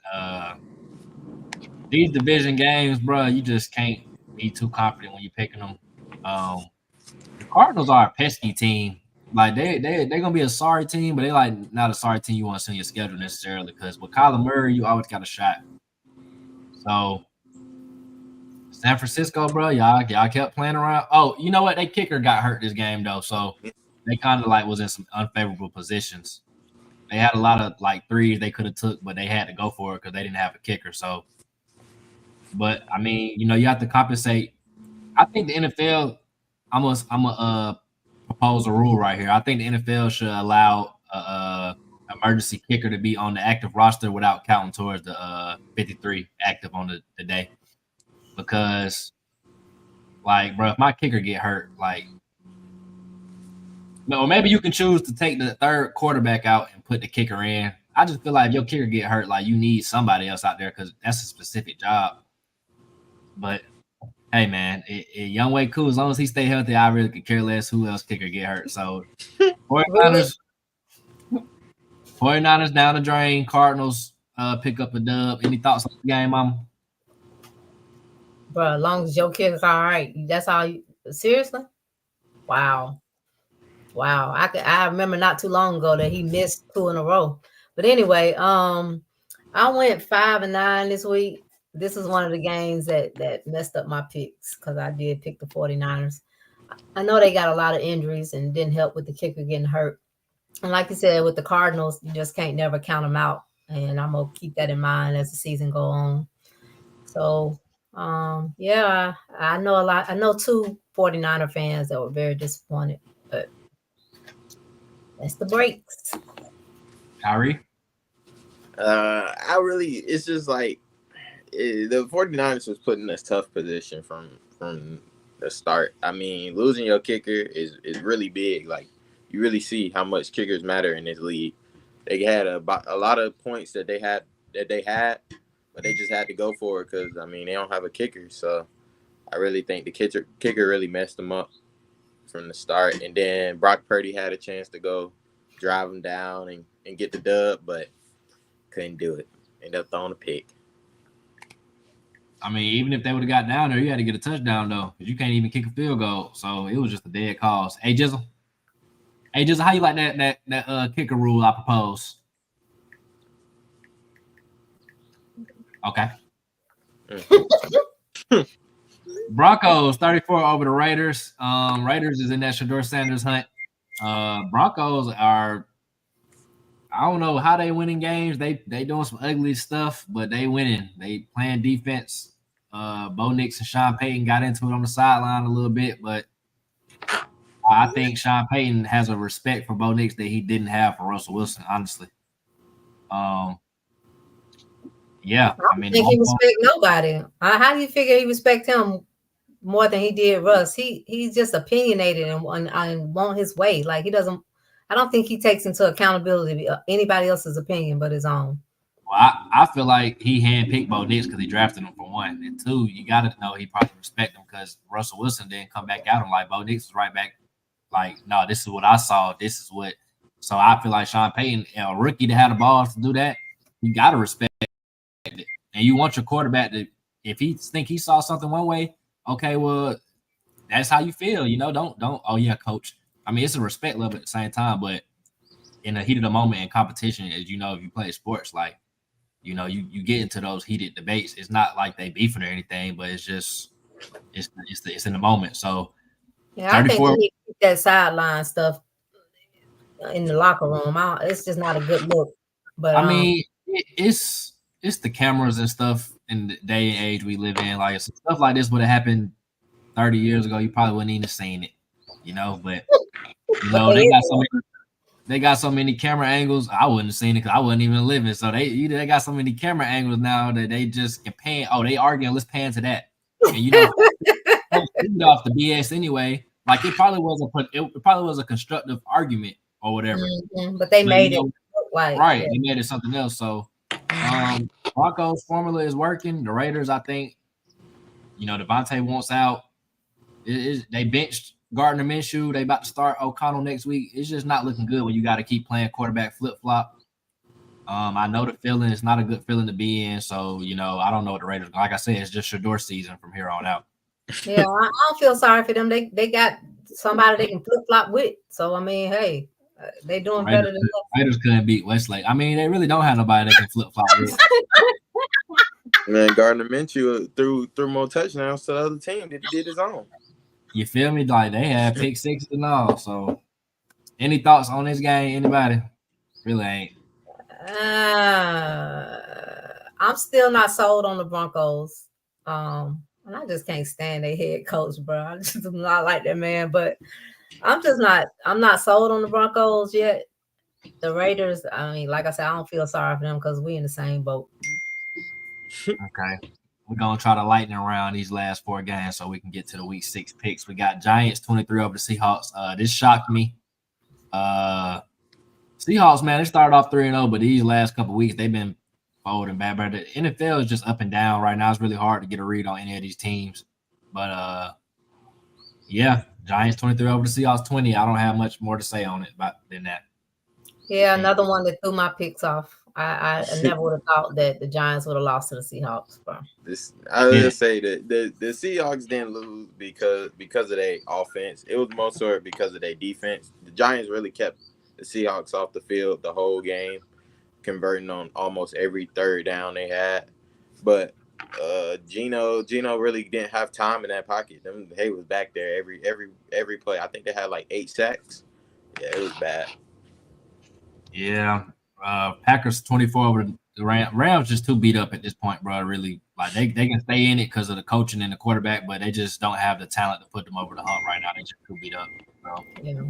these division games, bro, you just can't be too confident when you're picking them. The Cardinals are a pesky team. Like they're gonna be a sorry team, but they like not a sorry team you want to see on your schedule necessarily. Because with Kyler Murray, you always got a shot. So San Francisco, bro, y'all kept playing around. Oh, you know what? Their kicker got hurt this game though, so they kind of like was in some unfavorable positions. They had a lot of like threes they could have took, but they had to go for it because they didn't have a kicker. So, but I mean, you have to compensate. I think the NFL. I'm a propose a rule right here. I think the NFL should allow emergency kicker to be on the active roster without counting towards the 53 active on the day. Because, like, bro, if my kicker get hurt, like, or maybe you can choose to take the third quarterback out and put the kicker in. I just feel like if your kicker get hurt, like, you need somebody else out there because that's a specific job. But hey, man, Younghoe Koo, as long as he stay healthy, I really could care less who else kicker get hurt. So 49ers down the drain. Cardinals pick up a dub. Any thoughts on the game, Mama? Bro, as long as your kicker's all right, that's all you seriously? Wow. Wow. I remember not too long ago that he missed 2 in a row. But anyway, I went 5-9 this week. This is one of the games that messed up my picks because I did pick the 49ers. I know they got a lot of injuries and didn't help with the kicker getting hurt. And like you said, with the Cardinals, you just can't never count them out. And I'm gonna keep that in mind as the season go on. So yeah, I know a lot. I know 2 49er fans that were very disappointed, but that's the breaks. Kyrie? It's just like the 49ers was put in a tough position from the start. I mean, losing your kicker is really big. Like, you really see how much kickers matter in this league. They had a lot of points that they had, but they just had to go for it because, I mean, they don't have a kicker. So I really think the kicker really messed them up from the start. And then Brock Purdy had a chance to go drive them down and get the dub, but couldn't do it. Ended up throwing a pick. I mean, even if they would have got down there, you had to get a touchdown, though, because you can't even kick a field goal. So it was just a dead cause. Hey, Jizzle, how you like that kicker rule I propose? Okay. Broncos 34 over the Raiders. Raiders is in that Shedeur Sanders hunt. Broncos are, I don't know how they winning games. They doing some ugly stuff, but they winning. They playing defense. Bo Nix and Sean Payton got into it on the sideline a little bit, but I think Sean Payton has a respect for Bo Nix that he didn't have for Russell Wilson, honestly. Yeah, I mean, think he respect nobody. How do you figure he respect him more than he did Russ? He's just opinionated and want his way. Like, he doesn't. I don't think he takes into accountability anybody else's opinion but his own. Well, I feel like he handpicked Bo Nix because he drafted him for one. And two, you got to know he probably respect him because Russell Wilson didn't come back at him like Bo Nix was right back. Like, no, this is what I saw. This is what. So I feel like Sean Payton, a rookie to have the balls to do that, you got to respect it. And you want your quarterback to, if he think he saw something one way, okay, well, that's how you feel. You know, don't. Oh yeah, coach. I mean, it's a respect level at the same time, but in the heat of the moment in competition, as you know, if you play sports, like, you know, you get into those heated debates. It's not like they beefing or anything, but it's just it's in the moment. So yeah, I think we need to keep that sideline stuff in the locker room. It's just not a good look. But I mean, it's the cameras and stuff in the day and age we live in. Like, if stuff like this would have happened 30 years ago, you probably wouldn't even have seen it, you know. But you know, they got so many camera angles. I wouldn't have seen it because I wasn't even living. So they got so many camera angles now that they just can pan. Oh, they arguing. Let's pan to that. And you know, off the BS anyway. Like, it probably was a constructive argument or whatever. Mm-hmm. But they made it look like right. Yeah. They made it something else. So Broncos formula is working. The Raiders, I think, you know, Devontae wants out. They benched Gardner Minshew. They about to start O'Connell next week. It's just not looking good when you got to keep playing quarterback flip-flop. I know the feeling is not a good feeling to be in. So, you know, I don't know what the Raiders, like I said, it's just Shedeur season from here on out. Yeah, I don't feel sorry for them. They got somebody they can flip-flop with. So, I mean, hey, they doing better than us. Raiders couldn't beat Westlake. I mean, they really don't have nobody that can flip-flop with. Man, Gardner Minshew threw more touchdowns to the other team than he did his own. You feel me? Like, they had pick sixes and all. So, any thoughts on this game? Anybody? Really ain't. I'm still not sold on the Broncos. And I just can't stand their head coach, bro. I just do not like that man. But I'm not sold on the Broncos yet. The Raiders, I mean, like I said, I don't feel sorry for them because we in the same boat. Okay. We're going to try to lighten around these last 4 games so we can get to the week 6 picks. We got Giants 23 over the Seahawks. This shocked me. Seahawks, man, they started off 3-0, but these last couple of weeks, they've been folding bad. But the NFL is just up and down right now. It's really hard to get a read on any of these teams. But, yeah, Giants 23 over the Seahawks 20. I don't have much more to say on it than that. Yeah, another one that threw my picks off. I never would have thought that the Giants would have lost to the Seahawks, bro. I was Yeah. gonna say that the Seahawks didn't lose because of their offense. It was most sort of because of their defense. The Giants really kept the Seahawks off the field the whole game, converting on almost every third down they had. But Gino really didn't have time in that pocket. He was back there every play. I think they had like 8 sacks. Yeah, it was bad. Yeah. Packers 24 over the Rams just too beat up at this point, bro. Really, like they can stay in it because of the coaching and the quarterback, but they just don't have the talent to put them over the hump right now. They just too beat up, bro. Yeah.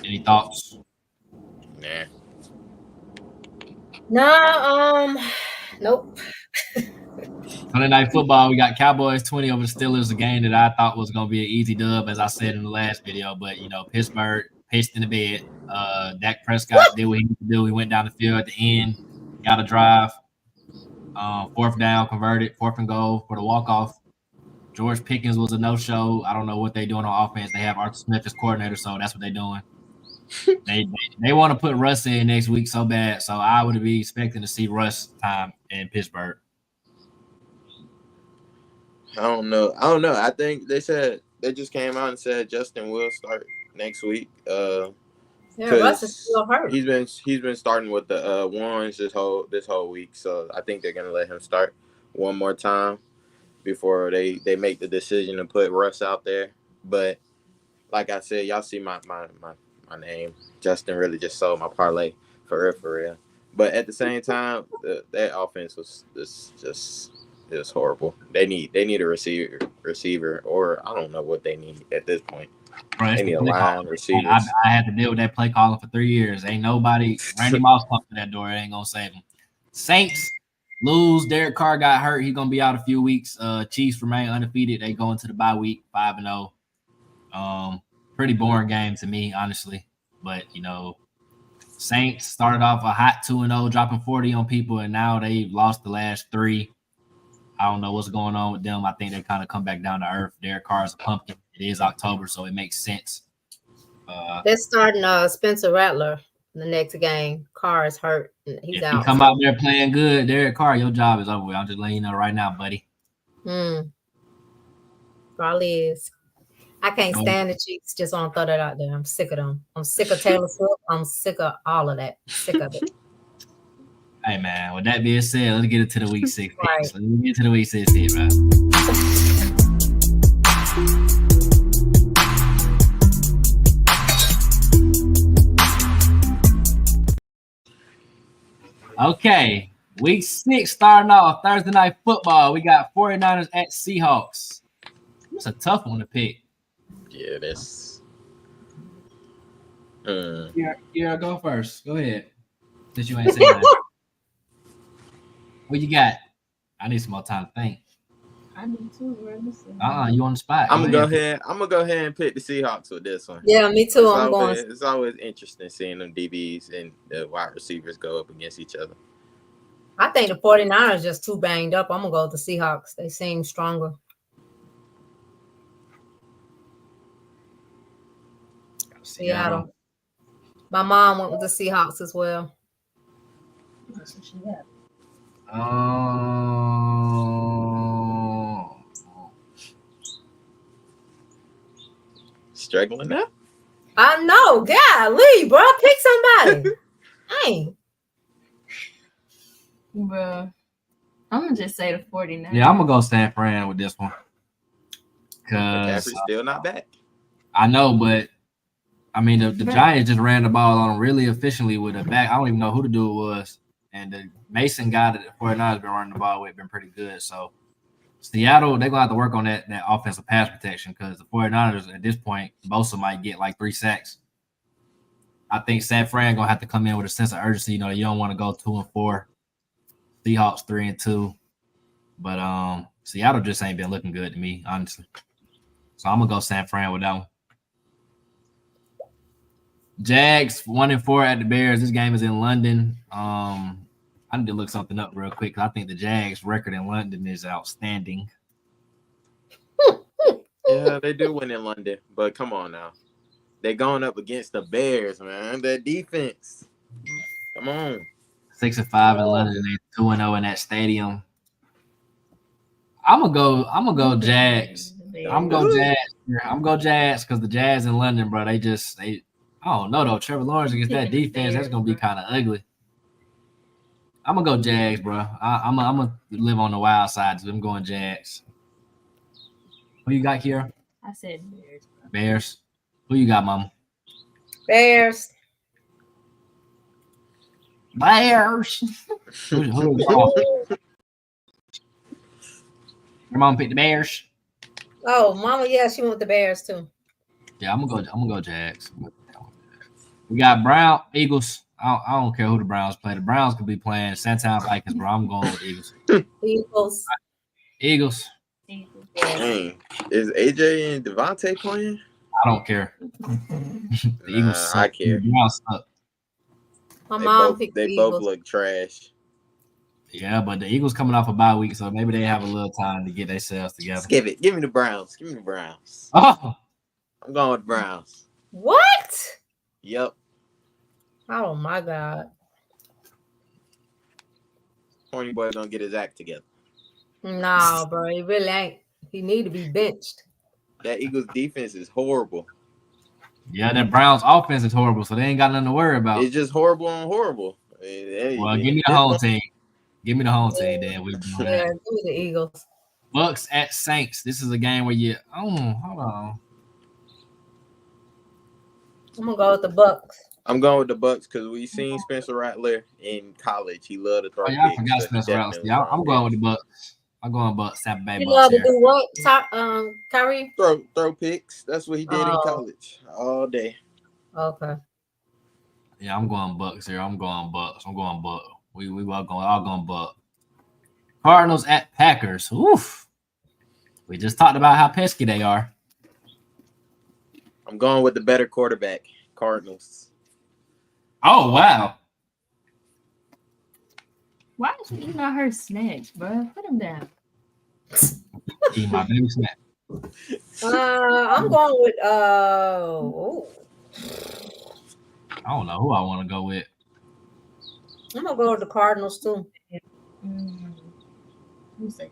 Any thoughts? Nah. No, nope. Sunday Night Football, we got Cowboys 20 over the Steelers, a game that I thought was going to be an easy dub, as I said in the last video. But, Pittsburgh pissed in the bed. Dak Prescott did what he needed to do. He went down the field at the end, got a drive. 4th down, converted, 4th and goal for the walk-off. George Pickens was a no-show. I don't know what they're doing on offense. They have Arthur Smith as coordinator, so that's what they're doing. They want to put Russ in next week so bad, so I would be expecting to see Russ time in Pittsburgh. I don't know. I think they just came out and said Justin will start next week. Yeah, Russ is still hurt. He's been starting with the ones this whole week, so I think they're gonna let him start one more time before they make the decision to put Russ out there. But like I said, y'all see my name. Justin really just sold my parlay for real. But at the same time, that offense was it was horrible. They need a receiver, or I don't know what they need at this point. Bro, they need a line receivers. I had to deal with that play calling for 3 years. Ain't nobody. Randy Moss come to that door. It ain't gonna save him. Saints lose. Derek Carr got hurt. He's gonna be out a few weeks. Chiefs remain undefeated. They go into the bye week 5-0. Pretty boring game to me, honestly. But Saints started off a hot 2-0, dropping 40 on people, and now they've lost the last 3. I don't know what's going on with them. I think they kind of come back down to earth. Derek Carr is a pumpkin. It is October, so it makes sense. They're starting Spencer Rattler in the next game. Carr is hurt. He's out. You come out there playing good, Derek Carr, your job is over with. I'm just letting you know right now, buddy. Probably is. I can't stand the Chiefs. Just want to throw that out there. I'm sick of them. I'm sick of Taylor Swift. I'm sick of all of that. Sick of it. Hey, man, with that being said, let's get into the week 6 picks. Right. Let's get to the week 6 here, bro. Okay, week 6 starting off Thursday Night Football. We got 49ers at Seahawks. It's a tough one to pick. Yeah, that's. Yeah, go first. Go ahead. Since you ain't saying that. What you got? I need some more time to think. I do too, bro. You on the spot. I'm gonna go ahead and pick the Seahawks with this one. Yeah, me too. It's always interesting seeing them DBs and the wide receivers go up against each other. I think the 49ers just too banged up. I'm gonna go with the Seahawks. They seem stronger. Seattle. My mom went with the Seahawks as well. That's what she got. Struggling now? I know. Golly, bro. Pick somebody. Hey. Bro. I'm going to just say the 49ers. Yeah, I'm going to go San Fran with this one. McCaffrey's still not back. I know, but I mean, the Giants just ran the ball on them really efficiently with a back. I don't even know who the dude was. And the Mason guy that the 49ers been running the ball with been pretty good. So Seattle, they're going to have to work on that offensive pass protection because the 49ers at this point, Bosa might get like 3 sacks. I think San Fran going to have to come in with a sense of urgency. You don't want to go 2-4. Seahawks 3-2. But Seattle just ain't been looking good to me, honestly. So I'm going to go San Fran with that one. Jags 1-4 at the Bears. This game is in London. I need to look something up real quick because I think the Jags' record in London is outstanding. Yeah, they do win in London, but come on now. They're going up against the Bears, man. Their defense. Come on. 6-5 in London and 2-0 in that stadium. I'm gonna go Jags. I'm gonna go Jazz. I'm gonna go Jazz because the Jazz in London, bro. I don't know though. Trevor Lawrence against that defense, that's gonna be kind of ugly. I'm gonna go Jags, bro. I'm gonna live on the wild side. So I'm going Jags. Who you got here? I said Bears. Bears. Who you got, Mama? Bears. Bears. Who Your mom picked the Bears. Oh, Mama, yeah, she went with the Bears too. Yeah, I'm gonna go Jags. We got Brown Eagles. I don't care who the Browns play. The Browns could be playing Santown Vikings, bro. I'm going with Eagles. Eagles. Dang. Is AJ and Devontae playing? I don't care. The Eagles suck. I care. The Browns suck. My mom picked the They Eagles. both look trash. Yeah, but the Eagles coming off a bye week, so maybe they have a little time to get themselves together. Skip it. Give me the Browns. Give me the Browns. Oh, I'm going with Browns. What? Yep. Oh my God. Horny boy don't get his act together. Nah, bro, he really ain't. He need to be benched. That Eagles defense is horrible. yeah, that Browns offense is horrible, so they ain't got nothing to worry about. It's just horrible and horrible. Well, give me the home team. Give me the home team, then. Yeah, give me the Eagles. Bucks at Saints. This is a game where hold on. I'm gonna go with the Bucks. I'm going with the Bucks because we seen Spencer Rattler in college. He loved to throw. Oh, yeah, I picks, forgot so Spencer Rattler. definitely Yeah, I'm going with the Bucks. I'm going Bucks. Tampa Bay You Bucks love to here. do what? Kyrie? throw picks. That's what he did in college all day. Okay. Yeah, I'm going Bucks here. I'm going Bucks. We all going Bucks. Cardinals at Packers. Oof. We just talked about how pesky they are. I'm going with the better quarterback, Cardinals. Oh, wow. Why is you eating all her snacks, bro? Put them down. Eat my baby snack. I'm going with I don't know who I want to go with. I'm gonna go with the Cardinals too. Who said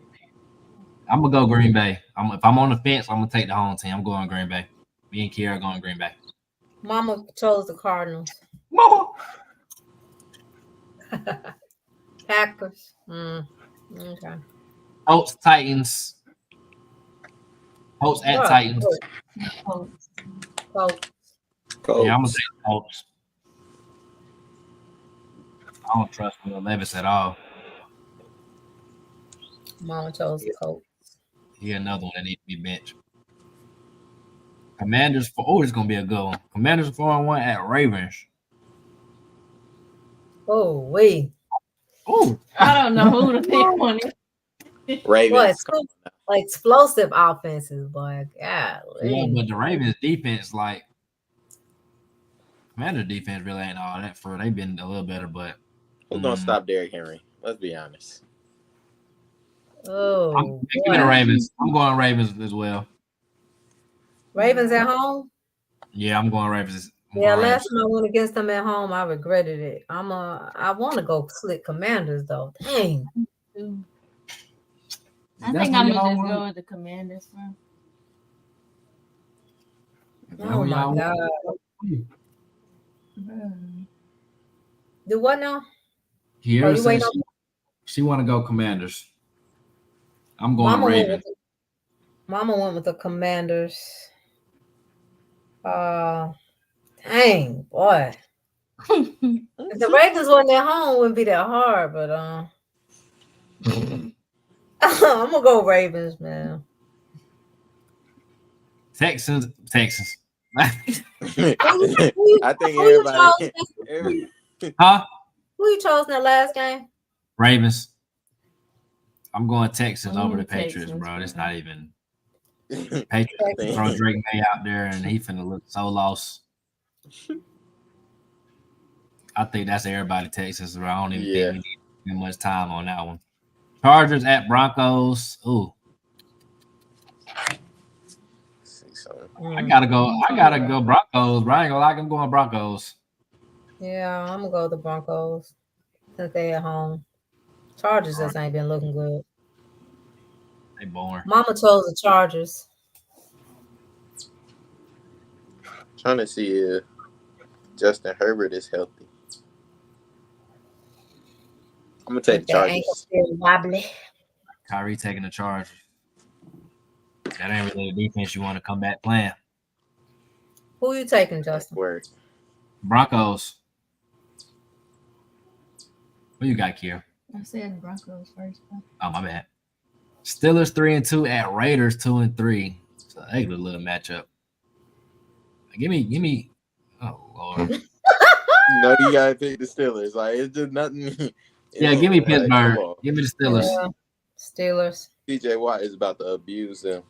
I'm gonna go Green Bay. If I'm on the fence, I'm gonna take the home team. I'm going Green Bay. Me and Kiara are going Green Bay. Mama chose the Cardinals. Mama. Packers. Okay. Colts, Titans. Colts at Titans. Colts? Colts. Yeah, I'm gonna take the Colts. I don't trust Will Levis at all. Mama chose the Colts. He another one that needs to be benched. Commanders it's gonna be a good one. Commanders 4-1 at Ravens. Oh, wait. Oh, I don't know who to pick on it. Ravens. Like explosive offenses, boy. God. yeah, but the Ravens defense, like Commander defense, really ain't all that for. They've been a little better, but Who's gonna stop Derrick Henry? Let's be honest. Oh, give me the Ravens. I'm going Ravens as well. Ravens at home? Yeah, I'm going Ravens. Last time I went against them at home, I regretted it. I want to go slick Commanders though. Dang. I think I'm gonna just go with the Commanders. Oh my God. Do what now? Here, she want to go Commanders. I'm going Ravens. Mama went with the Commanders. Dang, boy. If the Ravens wasn't at home, it wouldn't be that hard, but I'm gonna go Ravens, man. Texans. I think everybody. Huh? Who you chose in the last game? Ravens. I'm going Texans over the Patriots, bro. It's not even. Patriots throw Drake May out there, and he finna look so lost. I think that's everybody Texas, bro. I don't even think we need much time on that one. Chargers at Broncos. Ooh. I gotta go Broncos, bro. I ain't gonna lie, I'm going Broncos. Yeah, I'm gonna go with the Broncos. that they at home. Chargers just ain't been looking good. They boring. Mama chose the Chargers. Trying to see if Justin Herbert is healthy. I'm gonna take the That ankle Chargers. still wobbly. Kyrie taking the Chargers. That ain't really the defense you want to come back playing. Who you taking, Justin? Word. Broncos. What you got, Kier? I said Broncos first. Bro. Oh, my bad. Steelers 3-2 at Raiders 2-3. It's a ugly little matchup. Give me. Oh Lord. No, you gotta pick the Steelers. Like it's just nothing. Yeah, give me Pittsburgh. Come on. Give me the Steelers. Yeah. Steelers. TJ Watt is about to abuse them.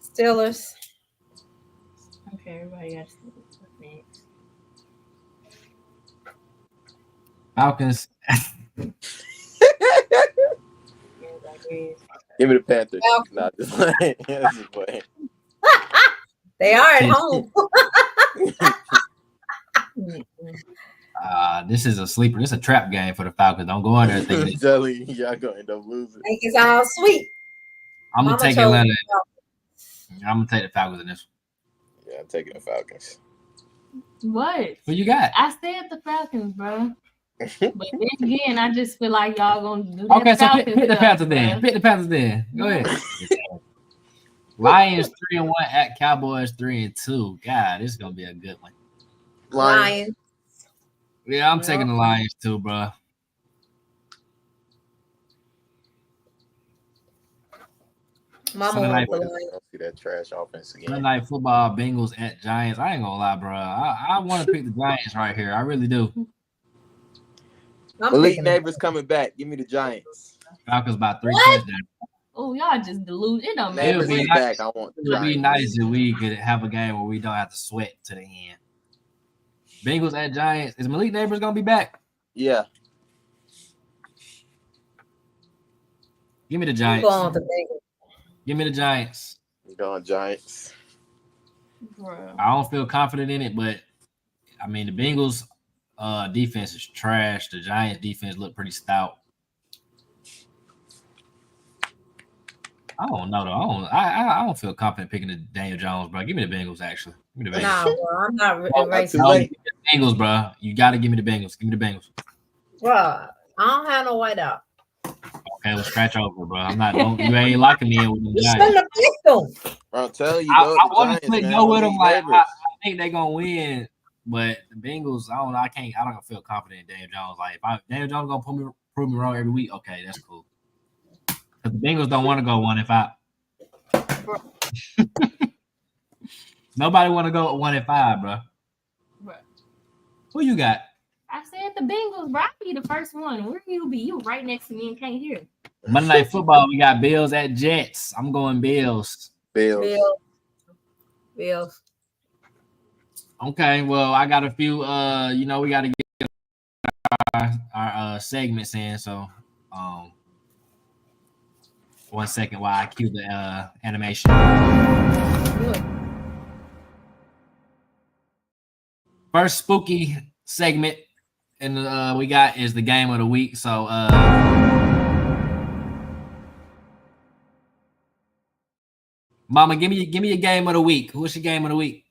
Steelers. Okay, everybody got Steelers. What's next? Falcons. Everybody Give me the Panthers. Falcons. Nah, just playing. Just playing. They are at home. This is a sleeper. This is a trap game for the Falcons. Don't go in there I'm thinking. telling you, y'all gonna end up losing. Think it's all sweet. I'm gonna Mama take chose Atlanta. the Falcons. I'm gonna take the Falcons in this Yeah, I'm taking the Falcons. What? one. What you got? I said the Falcons, bro. But then again, I just feel like y'all gonna do that. Okay, so pick the stuff, Panthers then. bruh. Pick the Panthers then. Go ahead. Lions 3-1 at Cowboys 3-2. God, this is gonna be a good one. Lions. Yeah, I'm taking the Lions too, bro. Mama Sunday wants night, the Don't Lions. see that trash offense Sunday again. night football, Bengals at Giants. I ain't gonna lie, bro. I want to pick the Giants right here. I really do. I'm Malik picking them. Neighbors coming back. Give me the Giants. Falcons by 3 What? touchdowns. Oh, y'all just delude. It don't It would matter. Neighbors be is nice. back. I want the It would be Giants. nice if we could have a game where we don't have to sweat to the end. Bengals at Giants. Is Malik Neighbors gonna be back? Yeah. Give me the I'm Giants. going with the Bengals. Give me the Giants. I'm going Giants. Bruh. I don't feel confident in it, but I mean the Bengals defense is trash. The Giants defense look pretty stout. I don't know though. I don't feel confident picking the Daniel Jones, bro. Give me the Bengals actually. Give me the Bengals. Nah, bro, I'm not erasing. too No, late. give me the Bengals, bro. You got to give me the Bengals. Give me the Bengals. Bro, I don't have no whiteout. Okay, let's scratch over, bro. I'm not. You ain't locking me in with them You Giants. shouldn't have picked them. I'm telling you, I go want to Giants, man. go with them. Malik Like Neighbors. I think they're gonna win, but the Bengals, I don't know. I don't feel confident in Daniel Jones. Like if Daniel Jones gonna prove me wrong every week, okay, that's cool. But the Bengals don't want to go 1-5. Nobody want to go 1-5, bro. Bruh. Who you got? I said the Bengals, bro. I be the first one. Where you be? You right next to me and can't hear. Monday Night Football. We got Bills at Jets. I'm going Bills. Bills. Bills. Okay, well, I got a few. We got to get our segments in. So, 1 second while I cue the animation. Good. First spooky segment, and we got is the game of the week. So, Mama, give me your game of the week. What's your game of the week?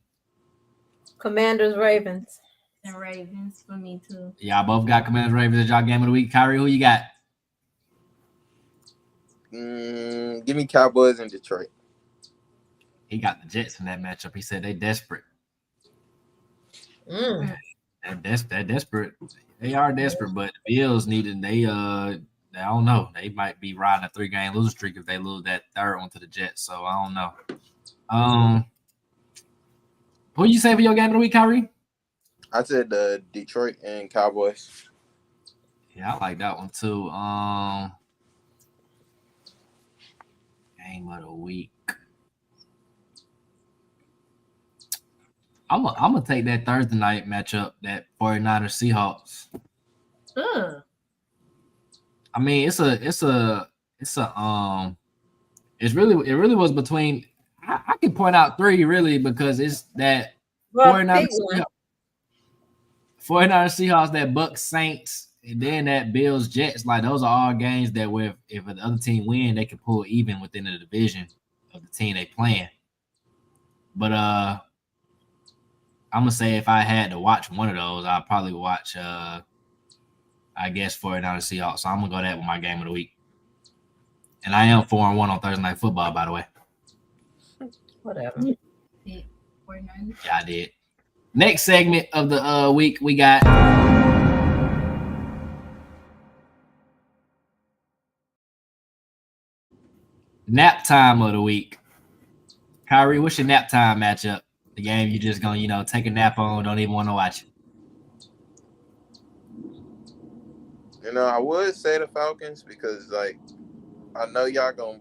Commanders, Ravens. The Ravens for me too. Y'all both got Commanders Ravens as y'all game of the week. Kyrie, who you got? Give me Cowboys in Detroit. He got the Jets in that matchup. He said they desperate. They're desperate. They are desperate, but the Bills needed. I don't know. They might be riding a 3-game losing streak if they lose that third one to the Jets. So I don't know. Who you say for your game of the week, Kyrie? I said Detroit and Cowboys. Yeah, I like that one too. Game of the week. I'm gonna take that Thursday night matchup, that 49ers Seahawks. Ugh. I mean, it really was between. I can point out 3 really because it's that Well, 49ers pick one. Seahawks. 49ers Seahawks, that Bucks Saints, and then that Bills Jets. Like those are all games that where if the other team win, they can pull even within the division of the team they playing. But I'm gonna say if I had to watch one of those, I'd probably watch I guess 49ers Seahawks. So I'm gonna go that with my game of the week. And I am 4-1 on Thursday Night Football, by the way. Whatever. Yeah, 49ers. Yeah, I did. Next segment of the week, we got nap time of the week. Kyrie, what's your nap time matchup? The game you just gonna, take a nap on, don't even want to watch it. I would say the Falcons because, like, I know y'all gonna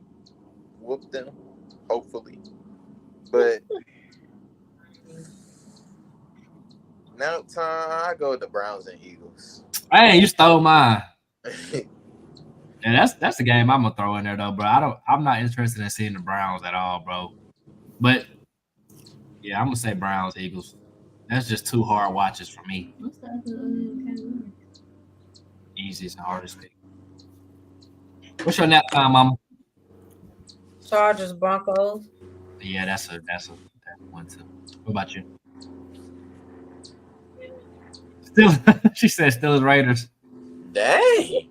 whoop them, hopefully. But now time, I go with the Browns and Eagles. Hey, you stole mine. And that's the game I'm gonna throw in there though, bro. I'm not interested in seeing the Browns at all, bro. But yeah, I'm gonna say Browns, Eagles. That's just two hard watches for me. What's the other category? Easiest and hardest pick. What's your nap time, mama? Chargers, Broncos. Yeah, that's one too. What about you? Still, she said Steelers Raiders. Dang.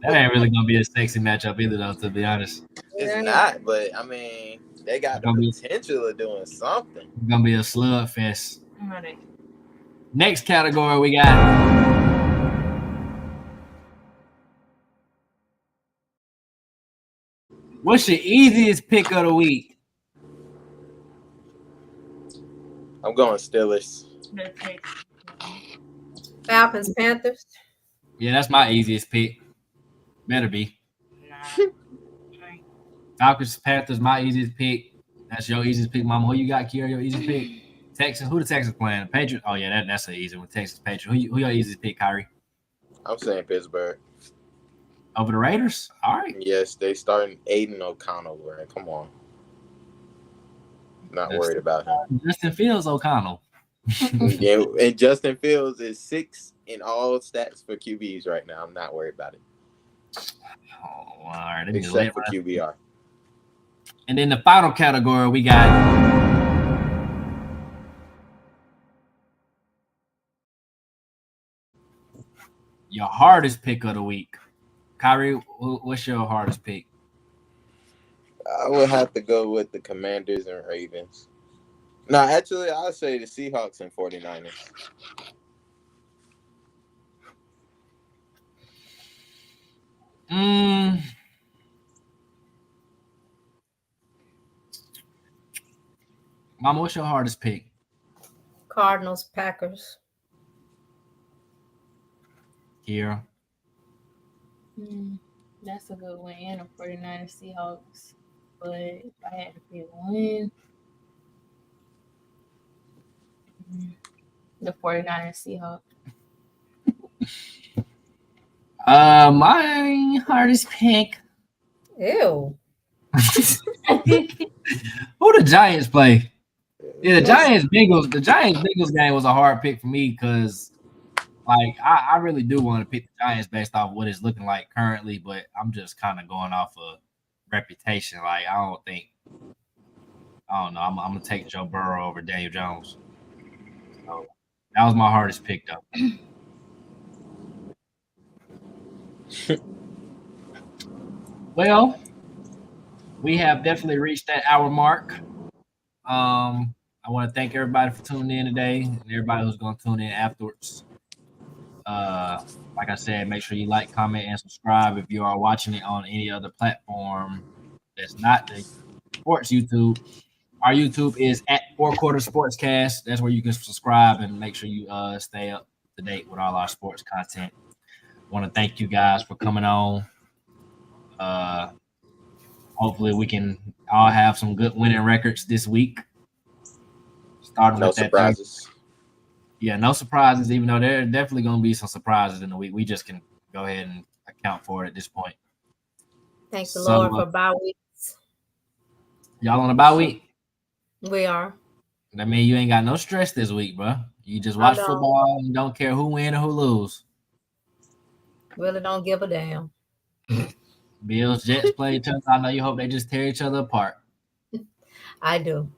That ain't really gonna be a sexy matchup either, though. To be honest, It's not, but I mean, they got the potential of doing something. It's gonna be a slugfest. All right. Next category we got. What's your easiest pick of the week? I'm going Steelers. Falcons, Panthers. Yeah, that's my easiest pick. Better be. Falcons, Panthers, my easiest pick. That's your easiest pick, mama. Who you got, Kira? Your easiest pick? Texans. Who the Texans playing? Patriots. Oh yeah, that's an easy one. Texas, Patriots. Who your easiest pick, Kyrie? I'm saying Pittsburgh. Over the Raiders? All right. Yes, they starting Aiden O'Connell. Man. Come on. Not worried about him. Justin Fields O'Connell. Yeah, and Justin Fields is 6th in all stats for QBs right now. I'm not worried about it. Oh, all right. Except for QBR. And then the final category we got. Your hardest pick of the week. Kyrie, what's your hardest pick? I would have to go with the Commanders and Ravens. No, actually, I'll say the Seahawks and 49ers. Mama, what's your hardest pick? Cardinals, Packers. Here. That's a good win. And the 49ers Seahawks. But if I had to pick one, the 49ers Seahawks. My hardest pick. Ew. Who the Giants play? Yeah, the Giants Bengals game was a hard pick for me because, like, I really do want to pick the Giants based off what it's looking like currently, but I'm just kind of going off of reputation. Like, I don't know. I'm gonna take Joe Burrow over Daniel Jones. So that was my hardest pick, though. Well, we have definitely reached that hour mark. I want to thank everybody for tuning in today and everybody who's going to tune in afterwards. Like I said, make sure you like, comment, and subscribe if you are watching it on any other platform that's not the sports YouTube. Our YouTube is at 4 Quarter Sportscast. That's where you can subscribe and make sure you stay up to date with all our sports content. I want to thank you guys for coming on. Hopefully we can all have some good winning records this week. Starting no with surprises. Yeah, no surprises, even though there are definitely going to be some surprises in the week. We just can go ahead and account for it at this point. Thank the Lord for bye weeks. Y'all on a bye week? We are. That mean you ain't got no stress this week, bro. You just I watch don't. football and don't care who win or who lose. Really don't give a damn. Bills, Jets play each other. I know you hope they just tear each other apart. I do.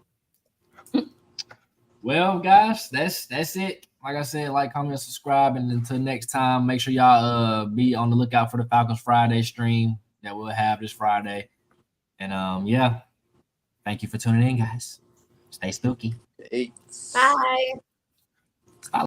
Well, guys, that's it. Like I said, like, comment, subscribe, and until next time, make sure y'all be on the lookout for the Falcons Friday stream that we'll have this Friday. And yeah, thank you for tuning in, guys. Stay spooky. Hey. Bye.